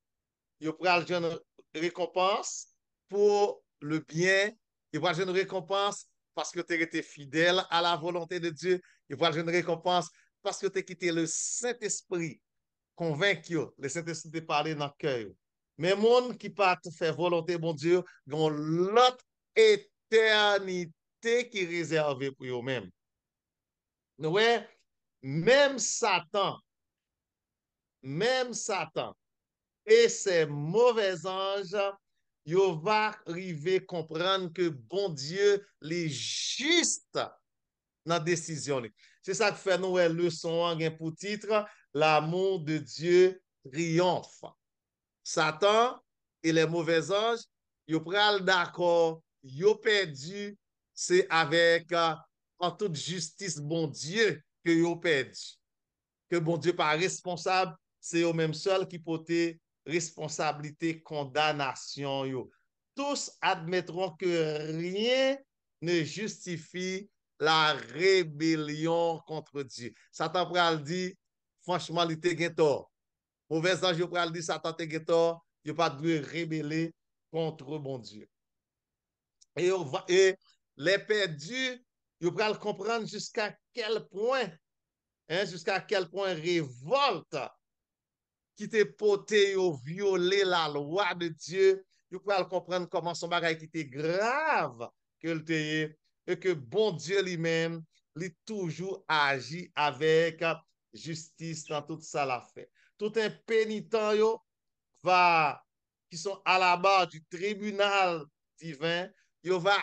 Il prend une récompense pour le bien. Il prend une récompense parce que tu as été fidèle à la volonté de Dieu. Il prend une récompense parce que tu as quitté le Saint-Esprit convaincu, le Saint-Esprit te parler dans le cœur. Mais monde qui pas faire volonté, bon Dieu, ont l'autre éternité qui est réservée pour eux-mêmes. Ouais, même Satan et ses mauvais anges, ils va arriver comprendre que bon Dieu, les juste dans la décision. C'est ça que fait nous leçon pour titre, l'amour de Dieu triomphe. Satan et les mauvais anges, ils prennent d'accord, ils perdu, c'est avec en toute justice bon Dieu que ils perdu. Que bon Dieu pas responsable, c'est eux même seuls qui portent responsabilité, condamnation. Yo. Tous admettront que rien ne justifie la rébellion contre Dieu. Satan pral dit, franchement, il te tort. Mauvais ange, yo pral dit, Satan te tort, il pas de rébeller contre bon Dieu. Et les perdus, ils pral comprendre jusqu'à quel point révolte qui te porté au violer la loi de Dieu, vous pouvez comprendre comment son bagage qui était grave que le et que bon Dieu lui-même, lui toujours agit avec justice dans tout ça la fait. Tout un pénitent yo va qui sont à la barre du tribunal divin, yo va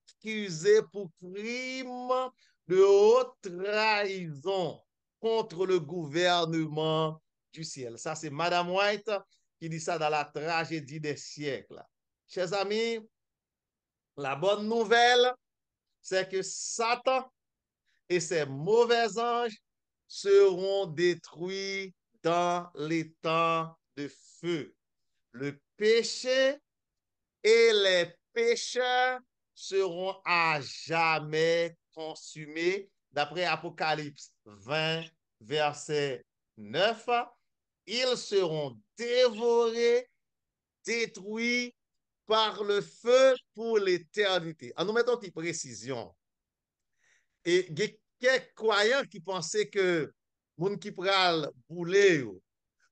accusé pour crime de haute trahison contre le gouvernement du ciel. Ça, c'est Madame White qui dit ça dans la tragédie des siècles. Chers amis, la bonne nouvelle, c'est que Satan et ses mauvais anges seront détruits dans les temps de feu. Le péché et les pécheurs seront à jamais consumés. D'après Apocalypse 20, verset 9, ils seront dévorés, détruits par le feu pour l'éternité. En nous mettant une précision. Et il y a quelques croyants qui pensaient que moun qui pral bouler,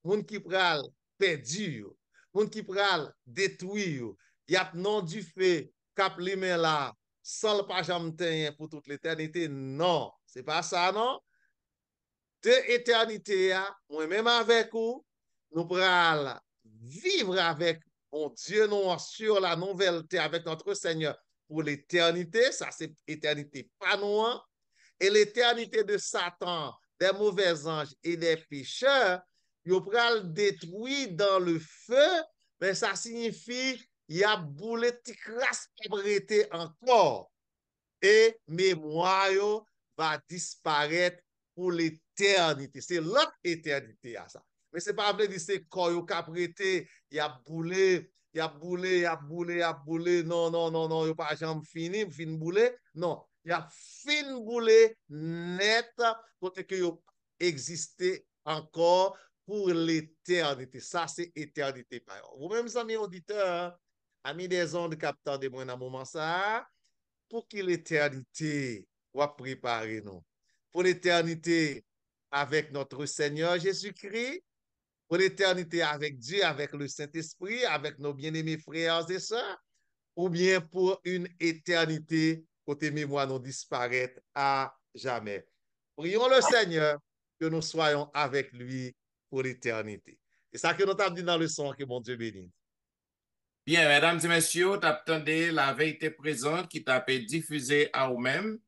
moun qui pral perdu, moun qui pral détruit, y a non du fait cap li men là sans le pas jamais pour toute l'éternité. Non, c'est pas ça non. De éternité moi-même avec vous, nous pral vivre avec mon Dieu non sur la nouvelle terre avec notre Seigneur pour l'éternité, ça c'est éternité pas nous. Et l'éternité de Satan, des mauvais anges et des pécheurs, ils pral détruit dans le feu, mais ça signifie il y a boule de crasse pauvreté encore. Et mémoire va disparaître pour l'éternité. C'est l'autre éternité à ça. Mais c'est pas vrai de c'est quand il a prêté, il a boulé, il a boulé, il a boulé, il a boulé. Non, non, non, non, il n'a pas jamais fini, fin boulé. Non, il a fin boulé net, côté que il existait encore pour l'éternité. Ça, c'est éternité. Vous-même, amis auditeurs, amis des ondes, capteurs de moi dans moment ça, pour que l'éternité soit préparée, nous. Pour l'éternité avec notre Seigneur Jésus-Christ, pour l'éternité avec Dieu, avec le Saint-Esprit, avec nos bien-aimés frères et sœurs, ou bien pour une éternité côté mémoire nous disparaître à jamais. Prions le Seigneur que nous soyons avec lui pour l'éternité. C'est ça que nous avons dit dans le son, que mon Dieu bénisse. Bien, mesdames et messieurs, t'attendez la vérité présente qui t'a été diffusée à vous-même.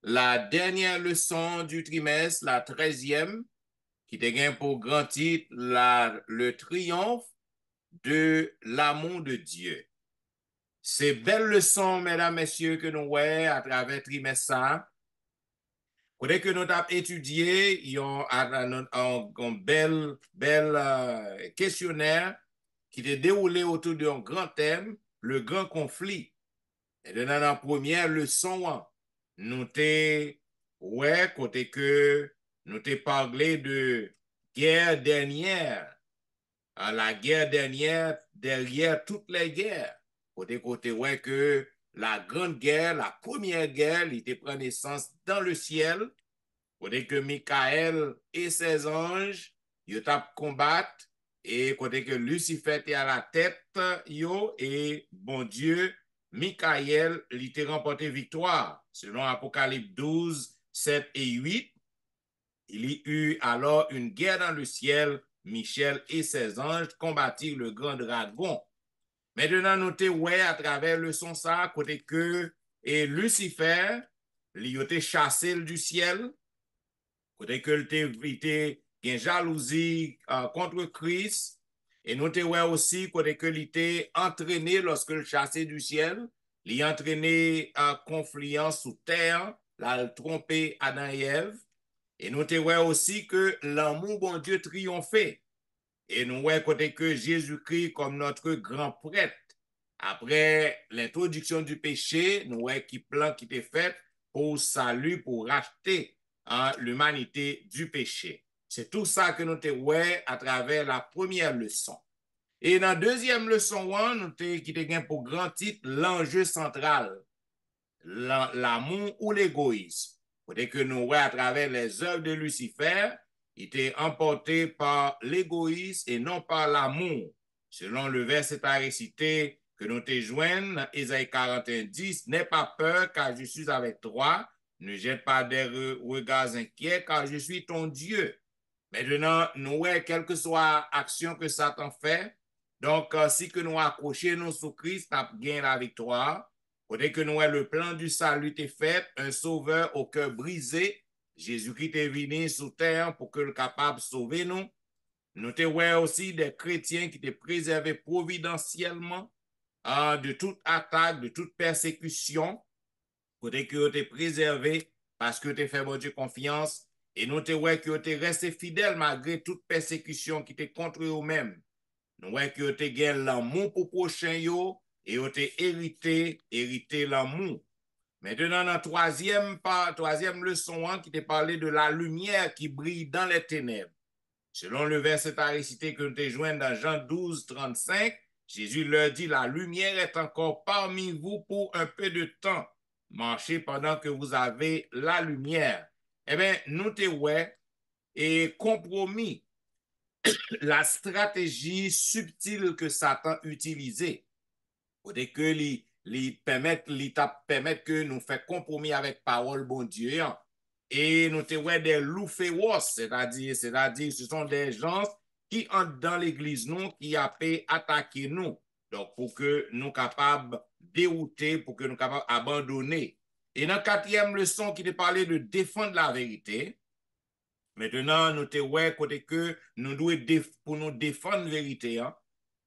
La dernière leçon du trimestre, la 13e, qui te gagne pour grand titre le triomphe de l'amour de Dieu. C'est belle leçon, mesdames, messieurs, que nous voyons à travers le trimestre ça. Dès que nous avons étudié, il y a un bel questionnaire qui est déroulé autour d'un grand thème, le grand conflit. Et dans la première leçon, nous côté que nous t'ai parlé de guerre dernière, la guerre dernière derrière toutes les guerres. Côté que la grande guerre, la première guerre, il était pris naissance dans le ciel. Côté que Michael et ses anges, ils tapent combattre et côté que Lucifer était à la tête, yo, et bon Dieu, Michael, il était remporté victoire. Selon Apocalypse 12, 7 et 8, il y eut alors une guerre dans le ciel. Michel et ses anges combattirent le grand dragon. Maintenant, notez, ouais, à travers le son ça, côté que, et Lucifer, il était chassé du ciel, côté que il était une jalousie contre Christ, et notez, ouais, aussi, côté que il était entraîné lorsque le chassé du ciel, il est entraîné en confluence sous terre, là, il trompé Adam et Ève, et notez, ouais, aussi que l'amour, bon Dieu, triomphait. Et nous voyons côté que Jésus-Christ comme notre grand prêtre, après l'introduction du péché, nous voyons qui plan qui était fait pour salut, pour racheter l'humanité du péché. C'est tout ça que nous voyons à travers la première leçon. Et dans la deuxième leçon, nous qui était pour grand titre l'enjeu central, l'amour ou l'égoïsme. Côté que nous voyons à travers les œuvres de Lucifer, il était emporté par l'égoïsme et non par l'amour. Selon le verset à réciter que nous te joignons dans Ésaïe 41, 10, n'aie pas peur car je suis avec toi, ne jette pas des regards inquiets car je suis ton Dieu. Maintenant, nous voyons quelle que soit l'action que Satan fait, donc si que nous accrochons nous sur Christ, nous gagnons la victoire. Dès que nous voyons le plan du salut est fait, un sauveur au cœur brisé, Jésus-Christ est venu sur terre pour que le capable de sauver nous. Nous avons aussi des chrétiens qui étaient préservés providentiellement de toute attaque, de toute persécution. Côté que vous êtes préservés parce que vous avez fait bon Dieu confiance. Et nous avons que vous êtes restés fidèles malgré toute persécution qui était contre eux-mêmes. Nous avons que vous avez gagné l'amour pour prochain yo et vous avez hérité l'amour. Maintenant, dans la troisième leçon, qui te parlait de la lumière qui brille dans les ténèbres. Selon le verset à réciter que nous te joignons dans Jean 12, 35, Jésus leur dit, la lumière est encore parmi vous pour un peu de temps. Marchez pendant que vous avez la lumière. Eh bien, nous te ouais et compromis la stratégie subtile que Satan utilisait. Dès que li permettre que nous fassions compromis avec parole bon Dieu. Et nous te ouais des loups féroces, c'est-à-dire ce sont des gens qui entrent dans l'église nous, qui a pu attaquer nous. Donc, pour que nous capables dérouter, pour que nous capables abandonner. Et dans la quatrième leçon qui te parlait de défendre la vérité, maintenant, nous te ouais côté que nous devons pour nous défendre la vérité, hein.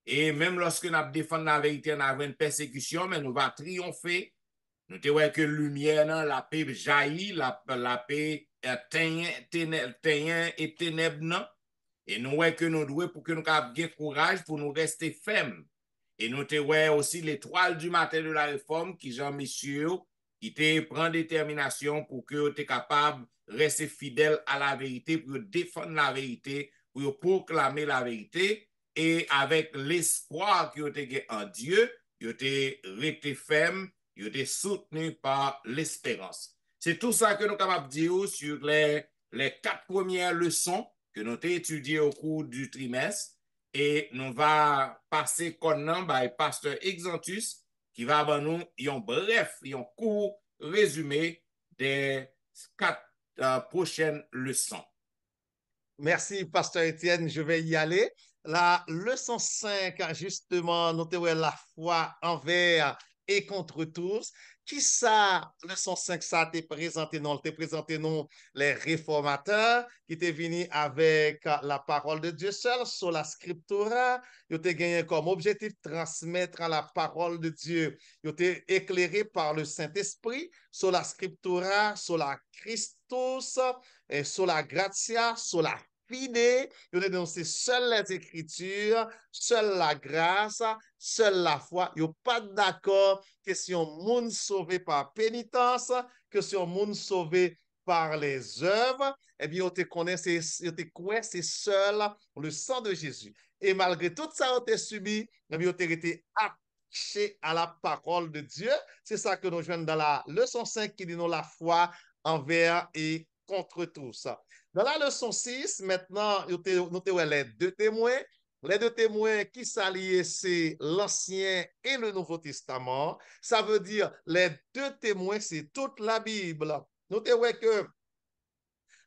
Et même lorsque nous défendons la vérité, nous avons une persécution, mais nous va triompher. Nous te voyons que lumière, la paix jaillit, la paix et ténèbres. Et nous voyons que nous devons pour que nous ayons courage pour nous rester fermes. Et nous te voyons aussi l'étoile du matin de la réforme qui Jean-Michel, qui te prend détermination pour que tu es capable de rester fidèle à la vérité, pour défendre la vérité pour proclamer la vérité et avec l'espoir que vous avez en Dieu, vous avez été ferme, vous avez soutenu par l'espérance. C'est tout ça que nous sommes capables de dire sur les 4 premières leçons que nous avons étudiées au cours du trimestre. Et nous va passer maintenant par Pasteur Exantus qui va avoir nous un bref, un court résumé des 4 prochaines leçons. Merci, Pasteur Étienne. Je vais y aller. La leçon 5, justement, notez la foi envers et contre tous. Qui ça, leçon 5, ça t'est présenté non? T'es présenté non les réformateurs qui t'est venu avec la parole de Dieu seul sur la scriptura. Ils t'ont gagné comme objectif transmettre la parole de Dieu. Ils ont été éclairés par le Saint-Esprit sur la scriptura, sur la Christus, et sur la gratia, sur la fide, ils ont dénoncé seules les Écritures, seule la grâce, seule la foi. Ils n'ont pas d'accord que si on monde sauvé par pénitence, que si on monde sauvé par les œuvres, eh bien, on te connaît, c'est seul le sang de Jésus. Et malgré tout ça, on t'a subi, eh bien, on t'a été attaché à la parole de Dieu. C'est ça que nous jouons dans la leçon 5 qui dit nous la foi envers et contre tous. Dans la leçon 6, maintenant, nous avons les 2 témoins. Les 2 témoins qui s'allient, c'est l'Ancien et le Nouveau Testament. Ça veut dire, les 2 témoins, c'est toute la Bible. Nous avons que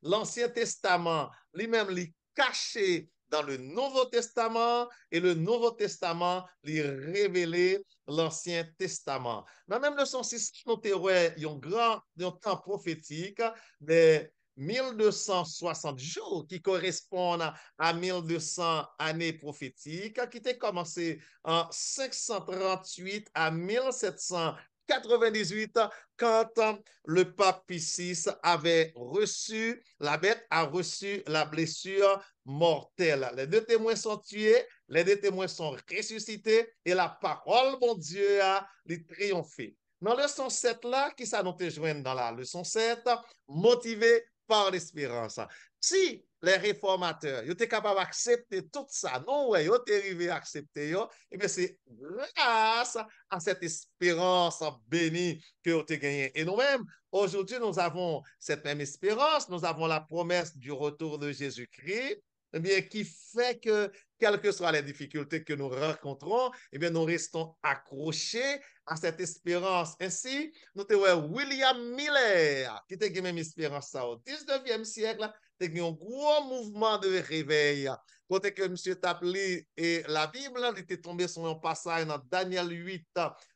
l'Ancien Testament, lui-même, il est caché dans le Nouveau Testament et le Nouveau Testament, il révélé l'Ancien Testament. Dans la même leçon 6, nous avons un temps prophétique de 1260 jours qui correspondent à 1200 années prophétiques qui étaient commencé en 538 à 1798 quand le pape Pie VI avait reçu, la bête a reçu la blessure mortelle. Les 2 témoins sont tués, les 2 témoins sont ressuscités et la parole, mon Dieu, a triomphé. Dans la leçon 7 là, qui ça nous te joint dans la leçon 7, motivé par l'espérance. Si les réformateurs, ils étaient capables d'accepter tout ça, non, ouais, ils ont arrivé à accepter, et bien c'est grâce à cette espérance bénie que vous avez gagnée. Et nous-mêmes, aujourd'hui, nous avons cette même espérance, nous avons la promesse du retour de Jésus-Christ, eh bien, qui fait que, quelles que soient les difficultés que nous rencontrons, eh bien, nous restons accrochés à cette espérance. Ainsi, nous avons William Miller, qui a même espérance ça au 19e siècle, il y a un gros mouvement de réveil. Côté que M. Tapli et la Bible, il était tombé sur un passage dans Daniel 8,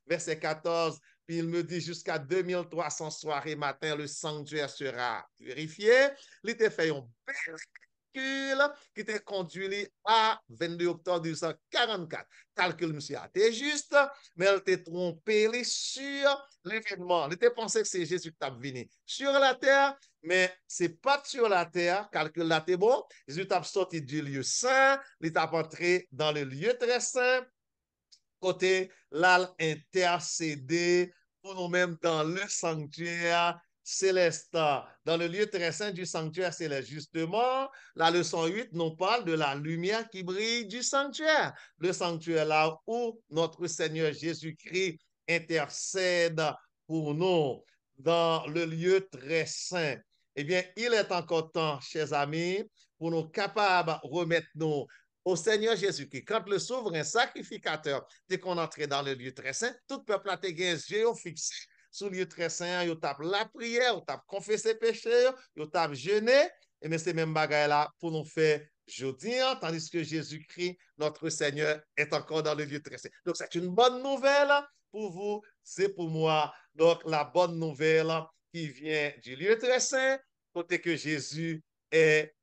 verset 14, puis il me dit jusqu'à 2300 soirées matin, le sanctuaire sera purifié. Il était fait un bel qui t'a conduit à 22 octobre 1944. Calcul, monsieur, c'était juste, mais elle t'a trompé sur l'événement. Elle t'a pensé que c'est Jésus qui t'a venu sur la terre, mais c'est pas sur la terre. Calcul là, t'es bon. Jésus t'a sorti du lieu saint, il t'a entré dans le lieu très saint, côté là, intercédé pour nous-mêmes dans le sanctuaire céleste. Dans le lieu très saint du sanctuaire céleste, justement, la leçon 8 nous parle de la lumière qui brille du sanctuaire. Le sanctuaire là où notre Seigneur Jésus-Christ intercède pour nous dans le lieu très saint. Eh bien, il est encore temps, chers amis, pour nous capables de remettre nous au Seigneur Jésus-Christ. Quand le souverain sacrificateur, dès qu'on entrait dans le lieu très saint, tout peuple a été les yeux fixés sur le lieu très saint, il tape la prière, il tape confesser péché, il tape jeûner, et mais ces mêmes bagailles là pour nous faire jeudi, tandis que Jésus-Christ, notre Seigneur, est encore dans le lieu très saint. Donc c'est une bonne nouvelle pour vous, c'est pour moi. Donc la bonne nouvelle qui vient du lieu très saint, côté que Jésus est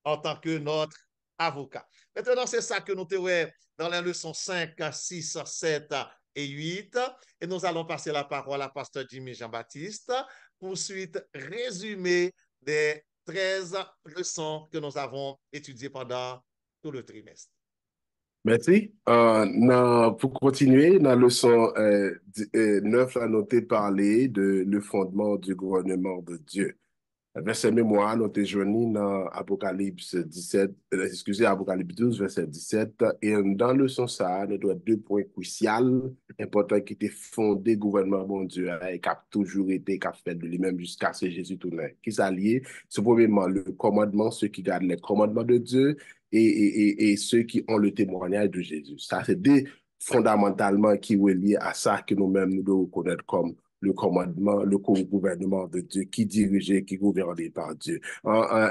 en tant que notre avocat. Maintenant, c'est ça que nous te voyons dans les leçons 5, 6, 7 et 8. Et nous allons passer la parole à Pasteur Jimmy Jean-Baptiste pour ensuite résumer des 13 leçons que nous avons étudiées pendant tout le trimestre. Merci. Pour continuer, dans la leçon 9, la noté parler de le fondement du gouvernement de Dieu. Verset mémoire, nous te joignons dans Apocalypse 17, Apocalypse 12, verset 17. Et dans le sens ça, nous avons deux points cruciaux, importants qui étaient fondés gouvernement bon Dieu, et qui a toujours été, qui a fait de lui-même jusqu'à ce que Jésus tourne. Qui s'allie, c'est premièrement le commandement, ceux qui gardent les commandements de Dieu et ceux qui ont le témoignage de Jésus. Ça, c'est des fondamentalement qui est lié à ça que nous-mêmes nous devons connaître comme le commandement, le gouvernement de Dieu, qui dirigé, qui gouverné par Dieu.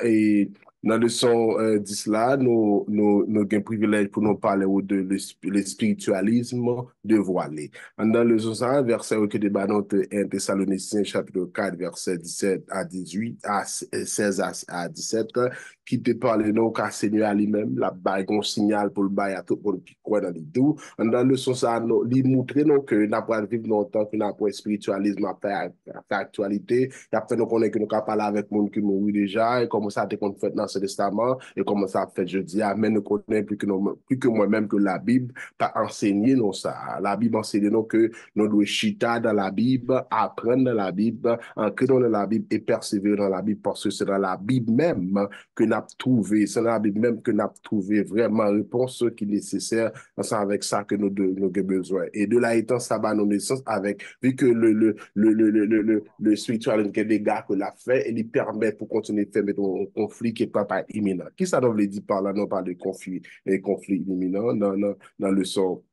Et dans le leçon 10 là, nous avons un privilège pour nous parler de le spiritualisme dévoilé. Dans le leçon 1, verset que débat notre 1 Thessaloniciens chapitre 4, verset 17 à 18, à 16 à 17, qui te parle donc à Seigneur lui-même, la bague un signal pour le bail à tout le monde qui croit dans les doux. Dans le sens ça, il montre que nous avons vivre longtemps, que nous avons spiritualisme à faire actualité. Et après, nous connaissons que nous avons parlé avec les gens qui mourent déjà, et comment ça a été fait dans ce testament, et comment ça a fait jeudi. Mais nous connaissons plus que moi-même que la Bible, pas enseigné nous ça. La Bible enseigne nous que nous devons chita dans la Bible, apprendre dans la Bible, ancrer dans la Bible et persévérer dans la Bible, parce que c'est dans la Bible même que nous avons trouvé, c'est dans la Bible même que nous avons trouvé vraiment réponse qui est nécessaire, c'est avec ça que nous avons besoin. Et de là étant, ça va nos naissances avec, vu que le spirituel a des gars que l'a fait, et il permet pour continuer de faire un conflit qui n'est pas imminent. Qui ça nous dit par là, non pas de conflit imminent, dans le son.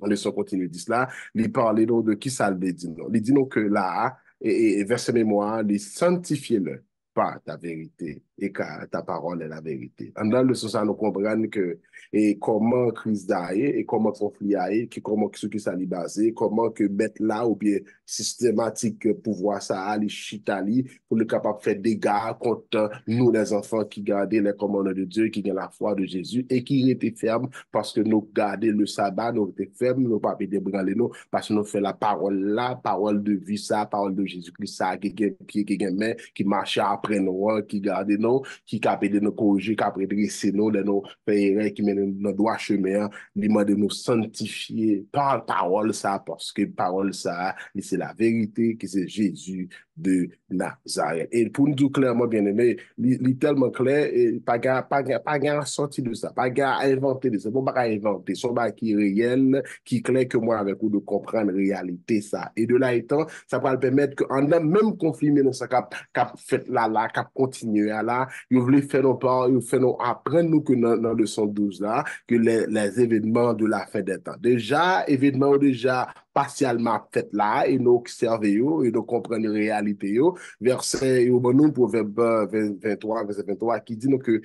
On son continue dit cela, il parle de qui ça le dit non. Il dit non que là, et verset mémoire, il sanctifie-le par ta vérité et car ta parole est la vérité. En dans le sens, nous comprenons que et comment crise d'ailleurs et comment conflit aille, comment ce qui s'est basé, comment que mettre là ou bien systématique pouvoir ça aller chitali pour le capable de faire des dégâts contre nous les enfants qui gardaient les commandements de Dieu, qui ont la foi de Jésus et qui étaient fermes parce que nous gardaient le sabbat, nous étions fermes, nous pas débranler nous parce que nous fait la parole de vie ça, parole de Jésus-Christ ça, qui a pied, qui a main, qui marchait après nous, qui gardait nous, qui capable de nous corriger, qui a dressé nous, de nous faire qui mène dans droit chemin, demande de nous sanctifier par parole ça, parce que parole ça, c'est la vérité, que c'est Jésus de Nazareth. Et pour nous dire clairement, bien aimé, il est tellement clair, et pas de sortie de ça, pas de inventer de ça, bon, pas inventer, son bail qui est réel, qui est clair que moi avec vous de comprendre la réalité ça. Et de là étant, ça va le permettre qu'en même conflit, mais ça cap fait là, cap continuer là, il voulait faire nos parts, il fait nous apprendre nous que dans le 112 là, que les événements de la fin des temps. Déjà, événements déjà partiellement fait là, et nous observons et nous comprenons la réalité. Verset, bon, nous, Proverbe 23, verset 23, qui dit nous que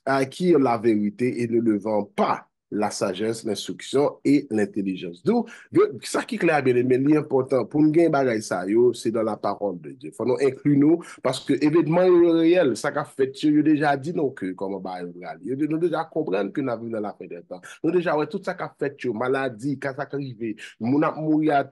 acquire la vérité et ne le vend pas la sagesse, l'instruction et l'intelligence. Donc, ça qui est clair, bien aimé, l'important pour nous gagner ça, c'est dans la parole de Dieu. Il faut nous inclure nous, parce que l'événement est réel. Ça qu'a fait, Dieu déjà dit nous que, comment bah, nous déjà comprendre que nous avons dans la fin des temps. Nous déjà, ouais, tout ça qu'a fait, maladie, quand ça arrivé, nous avons mouru à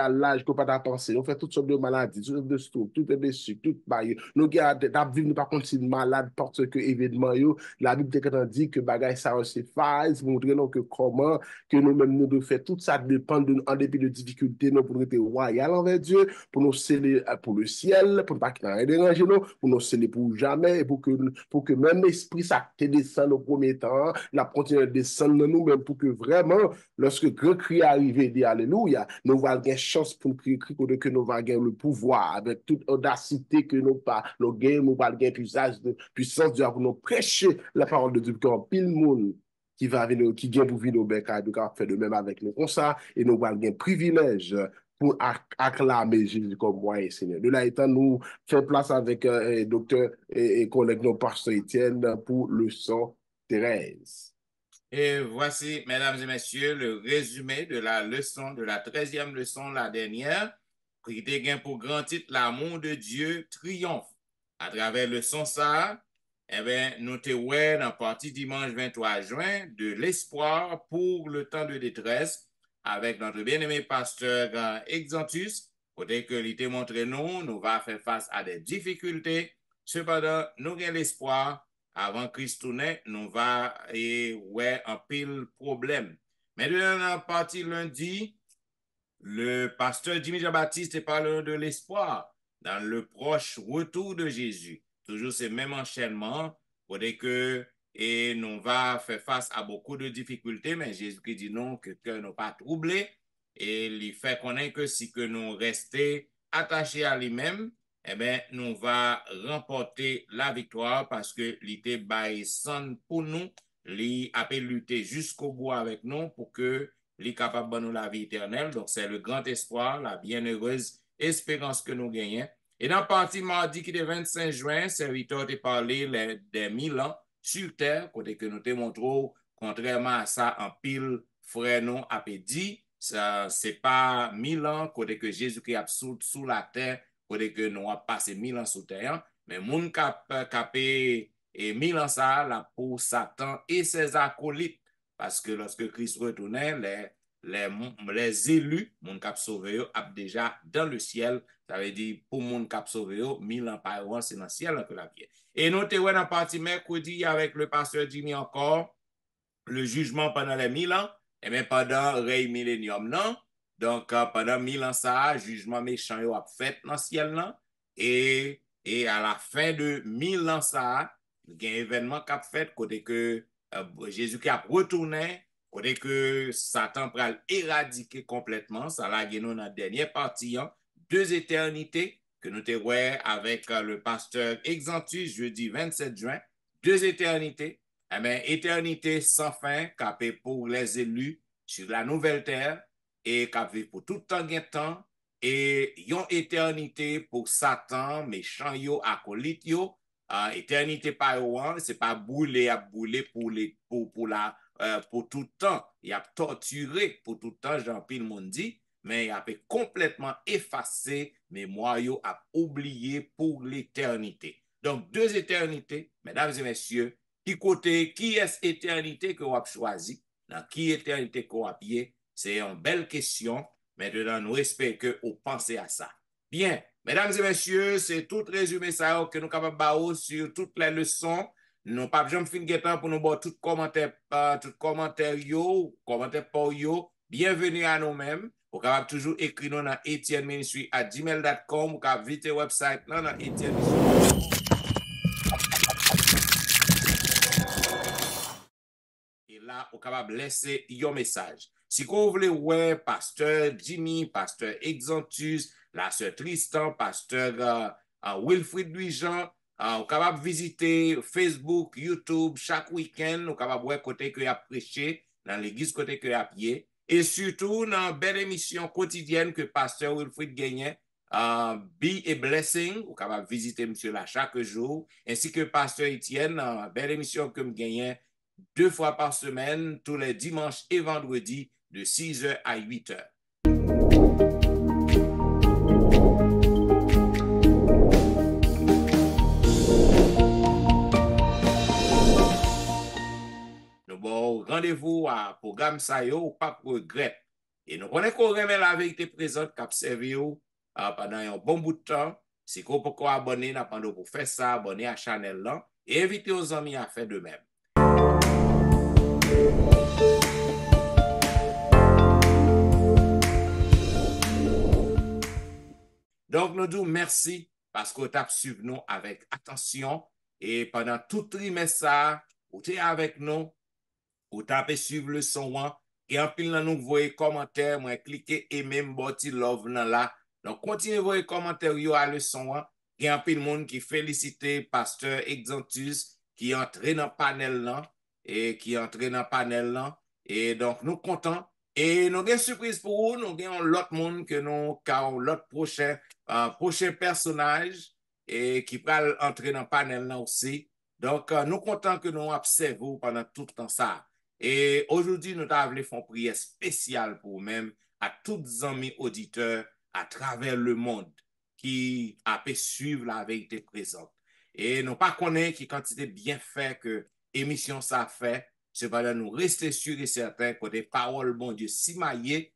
l'âge qu'on pas penser. On fait toutes sortes de maladies, toutes sortes de stroke, toutes de sucre, toutes bails. Nous avons vivre, nous pas contre malade parce que événement, la Bible dit que bagaille ça c'est phase, montrer que comment que nous-mêmes nous devons faire tout ça dépend de en dépit de difficultés nous pour être royal envers Dieu, pour nous sceller pour le ciel, pour ne pas qu'il rien déranger nous, pour nous sceller pour jamais et pour que même l'esprit ça te descende au premier temps, la continue de descendre dans nous même pour que vraiment lorsque grand cri arrive dit alléluia, nous va gagner chance pour crier que nous va gagner le pouvoir avec toute audacité que nous pas nous gagnons, nous va gagner puissance Dieu pour nous prêcher la parole de Dieu comme pile monde qui va venir, qui vient pour venir au bec, donc faire de même avec nous comme ça, et nous allons gagner privilège pour acclamer Jésus comme moi et Seigneur. De là étant, nous faisons place avec docteur et collègue, nos pasteur Étienne, pour leçon 13. Et voici, mesdames et messieurs, le résumé de la leçon, de la 13e leçon, la dernière, qui était pour grand titre, l'amour de Dieu triomphe. À travers le son ça, eh bien, nous te ouais dans partie dimanche 23 juin de l'espoir pour le temps de détresse avec notre bien-aimé pasteur Exantus, côté que il te montre nous va faire face à des difficultés. Cependant, nous avons l'espoir. Avant Christ tourne, nous va et ouais un pile problème. Mais dans la partie lundi, le pasteur Jimmy Jean-Baptiste parle de l'espoir. dans le proche retour de Jésus. Toujours ce même enchaînement, pour dire que et nous va faire face à beaucoup de difficultés, mais Jésus-Christ dit non, que cœur n'est pas troublé, et il fait connaître que si que nous restons attachés à lui-même, eh bien, nous va remporter la victoire parce que l'ité bail son pour nous, il a lutter jusqu'au bout avec nous pour que l'est capable de nous la vie éternelle. Donc, c'est le grand espoir, la bienheureuse espérance que nous gagnons. Et dans la partie mardi qui est le 25 juin, serviteur a parlé des 1000 ans sur terre, côté que nous te montrons, contrairement à ça, en pile, frère non a dit, ça, c'est pas 1000 ans, côté que Jésus-Christ a sous la terre, côté que nous a passé 1000 ans sous terre, mais moun capé et 1000 ans ça, là, pour Satan et ses acolytes, parce que lorsque Christ retournait, les élus, moun kap sauvé, a déjà dans le ciel, ça veut dire pour moun kap sauvé, 1000 ans par an, c'est dans le ciel que la vie. Et nous te dans la partie mercredi avec le pasteur Jimmy encore, le jugement pendant les 1000 ans, et bien pendant le millénium, non? Donc, pendant 1000 ans, ça, jugement méchant yo a fait dans le ciel, non? Et à la fin de 1000 ans, ça, il y a un événement qui a fait, côté que Jésus qui a retourné, côté que Satan pral éradiquer complètement, ça l'a gagné dans la dernière partie, hein, 2 éternités, que nous te voyons avec le pasteur Exantus, jeudi 27 juin, 2 éternités, eh bien, éternité sans fin, capé pour les élus sur la nouvelle terre, et capé pour tout temps gain temps, et yon éternité pour Satan, méchant yo, acolyte yo, éternité pas yo, c'est pas bouler à bouler pour tout temps, il a torturé pour tout temps, Jean-Pierre monde dit, mais il a complètement effacé mémoire yo, a oublié pour l'éternité. Donc, 2 éternités, mesdames et messieurs, qui est éternité que vous avez choisi, dans qui éternité que vous avez, c'est une belle question. Maintenant, nous espérons que vous pensez à ça. Bien, mesdames et messieurs, c'est tout résumé ça que nous sommes capables de sur toutes les leçons. Nous pas jamais fin temps pour nous voir tout commentaire pour yo. Bienvenue à nous-mêmes. Vous pouvez toujours écrire nous dans etienneministry@gmail.com. Vous pouvez visiter le website dans etienneministry.com. Et là, vous pouvez laisser un message. Si vous voulez, ouais, pasteur Jimmy, pasteur Exantus, la sœur Tristan, pasteur Wilfrid Louis-Jean, vous pouvez visiter Facebook, YouTube chaque week-end. Vous pouvez voir côté que vous avez prêché dans l'église côté que vous avez pied. Et surtout, dans une belle émission quotidienne que pasteur Wilfrid gagne, Be a Blessing, vous pouvez visiter monsieur là chaque jour, ainsi que pasteur Etienne, une belle émission que je gagne 2 fois par semaine, tous les dimanches et vendredis, de 6h à 8h. Nous avons rendez-vous à programme Sayo, pas de regret. Et nous connaissons qu'on remet la vérité présente qui a servi pendant un bon bout de temps. Si vous pouvez abonner, pour faire ça, abonner à la chaîne là et inviter aux amis à faire de même. Donc, nous disons merci parce que vous avez suivi nous avec attention et pendant tout trimestre, vous êtes avec nous, vous avez suivi le son et en pile, nous voyez commentaires, moi cliquez et même boti love là. Donc, continuez voir commentaires à le son. Il y a un peu de monde qui félicite pasteur Exantus qui est entré dans le panel là et donc nous contents et nous avons une surprise pour vous, nous avons l'autre monde que nous avons l'autre prochain personnage et qui va entrer dans le panel là aussi. Donc nous contents que nous observons pendant tout le temps ça. Et aujourd'hui nous avons fait une prière spéciale pour vous-même à tous les amis auditeurs à travers le monde qui a pu suivre la vérité présente. Et nous pas connaître qui quantité bien fait que émission ça fait, cependant nous rester sûrs et certains que des paroles bon Dieu si maillé,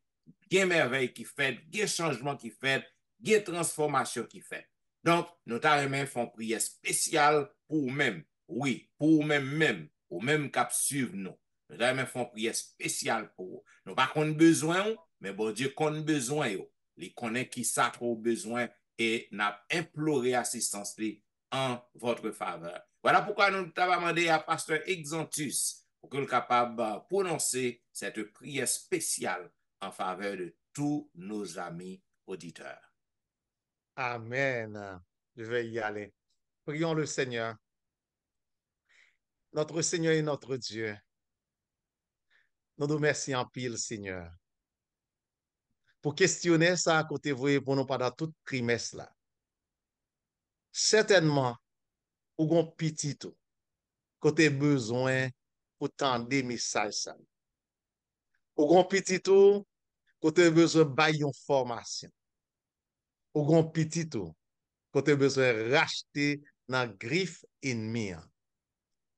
bien merveille qui fait, bien changement qui fait, bien transformation qui fait. Donc nous avons fait une prière spéciale pour vous-même. Oui, pour vous-même, ou même cap suivre nous. Nous avons fait une prière spéciale pour vous. Nous pas qu'on besoin, mais bon Dieu qu'on besoin yo. Il connaît qui ça trop besoin et n'a imploré assistance en votre faveur. Voilà pourquoi nous t'avons demandé à pasteur Exantus pour qu'il soit capable de prononcer cette prière spéciale en faveur de tous nos amis auditeurs. Amen. Je vais y aller. Prions le Seigneur. Notre Seigneur et notre Dieu, nous nous remercions en pile, Seigneur, pour questionner ça à côté vous pour nous pendant tout trimestre là. Certainement, ou gon petit tout, côté besoin pour tendre des messages ça. Ou gon petit tout, côté besoin bailler une formation. Ou gon petit tout, côté besoin racheter dans griffe ennemi.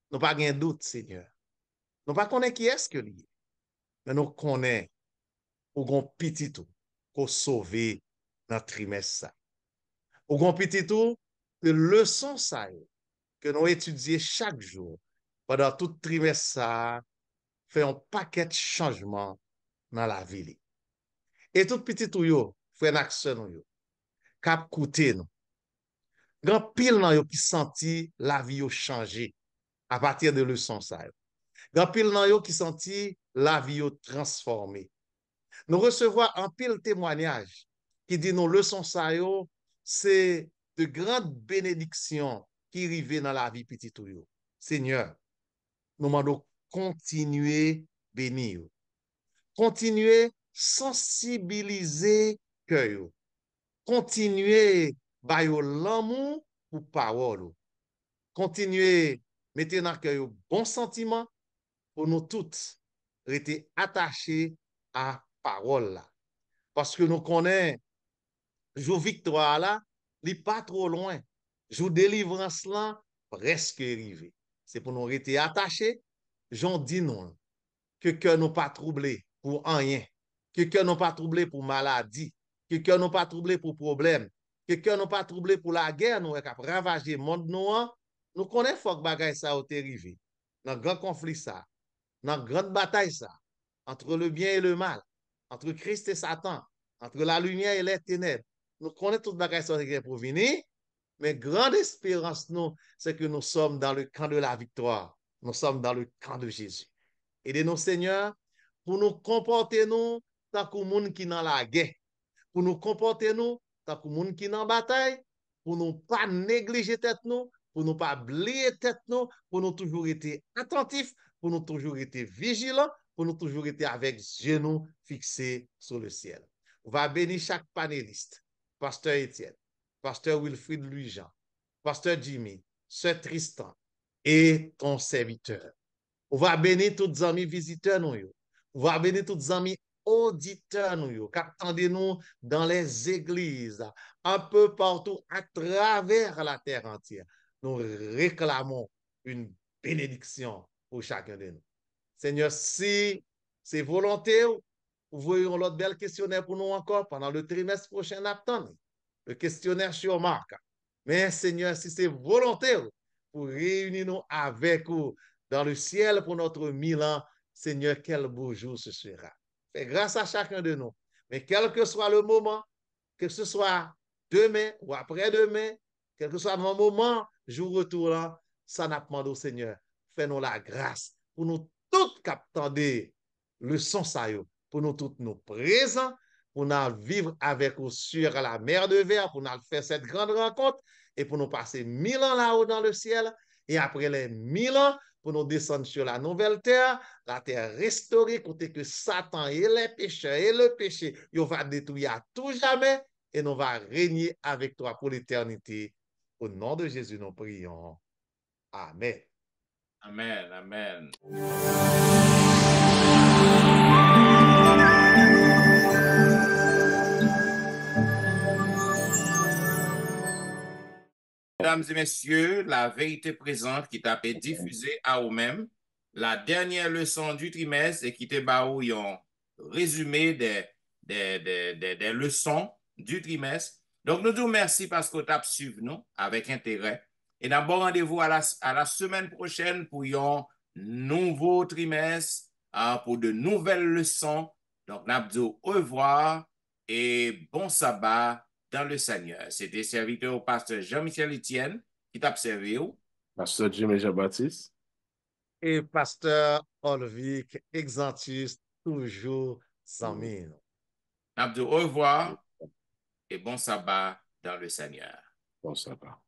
Nous pas gain doute, Seigneur. Nous pas connaît qui est-ce que lui, mais nous connaît ou gon petit tout pour sauver notre trimestre ça. Ou gon petit tout de leçon ça que nous étudions chaque jour pendant tout trimestre ça fait un paquet de changements dans la vie. Et tout petit tout yo fait une action nous yo cap coûter nous. Grand pile nan yo qui senti la vie yo changer à partir de leçon ça. Grand pile nan yo qui senti la vie yo transformer. Nous recevons un pile témoignage qui dit nos leçons ça yo, c'est de grandes bénédictions qui arrivent dans la vie petit tout yo. Seigneur, nous demandons continuer bénir. Continuer sensibiliser cœur. Continuer ba yo l'amour pour parole. Continuer mettre dans cœur bon sentiment pour nous tous rester attachés à parole là. Parce que nous connaissons jour victoire là, li pas trop loin. Jour délivrance là, presque arrivé. C'est pour nous rester attachés. J'en dis non, que cœur nous pas troublé pour rien, que cœur nous pas troublé pour maladie, que cœur nous pas troublé pour problème, que cœur nous pas troublé pour la guerre nous qui a ravagé le monde nous connaissons faut que bagay ça au arrivé. Dans grand conflit ça, dans grande bataille ça, entre le bien et le mal, entre Christ et Satan, entre la lumière et les ténèbres. Nous connaissons toute bagay ça pour venir, mais grande espérance nous, c'est que nous sommes dans le camp de la victoire. Nous sommes dans le camp de Jésus. Aidez-nous, Seigneur, pour nous comporter nous tant que monde qui dans la guerre, pour nous comporter nous tant que monde qui dans la bataille, pour nous pas négliger tête nous, pour nous pas oublier tête nous, pour nous toujours être attentifs, pour nous toujours être vigilants, pour nous toujours être avec genoux fixés sur le ciel. On va bénir chaque panéliste, Pasteur Étienne, Pasteur Wilfrid Louis-Jean, Pasteur Jimmy, Sœur Tristan et ton serviteur. On va bénir tous les amis visiteurs nous. On va bénir tous les amis auditeurs nous, qui attendent nous dans les églises, un peu partout à travers la terre entière. Nous réclamons une bénédiction pour chacun de nous. Seigneur, si c'est volonté, voyons l'autre bel questionnaire pour nous encore pendant le trimestre prochain. Attendre le questionnaire sur marque. Mais Seigneur, si c'est volonté pour réunir nous avec vous dans le ciel pour notre 1000 ans, Seigneur, quel beau jour ce sera. Fais grâce à chacun de nous. Mais quel que soit le moment, que ce soit demain ou après-demain, quel que soit le moment, jour retour, ça n'a pas demandé au Seigneur. Fais-nous la grâce pour nous tous capter le son ça, pour nous tous nous présents, pour nous vivre avec vous sur la mer de Verre, pour nous faire cette grande rencontre et pour nous passer 1000 ans là-haut dans le ciel. Et après les 1000 ans, pour nous descendre sur la nouvelle terre, la terre restaurée, côté que Satan et les pécheurs et le péché, ils vont détruire à tout jamais et nous va régner avec toi pour l'éternité. Au nom de Jésus, nous prions. Amen. Amen, amen. Mesdames et messieurs, la vérité présente qui t'a été diffusée à vous-même, la dernière leçon du trimestre et qui te baou un résumé des leçons du trimestre. Donc, nous vous merci parce que tu as suivi nous avec intérêt. Et d'abord, rendez-vous à la semaine prochaine pour un nouveau trimestre, pour de nouvelles leçons. Donc, nous vous au revoir et bon sabbat dans le Seigneur. C'était serviteur au pasteur Jean-Michel Etienne qui t'a observé. Pasteur Jimé Jean-Baptiste. Et pasteur Olvic Exantus, toujours sans Mm. mine. Abdou, au revoir et bon sabbat dans le Seigneur. Bon sabbat.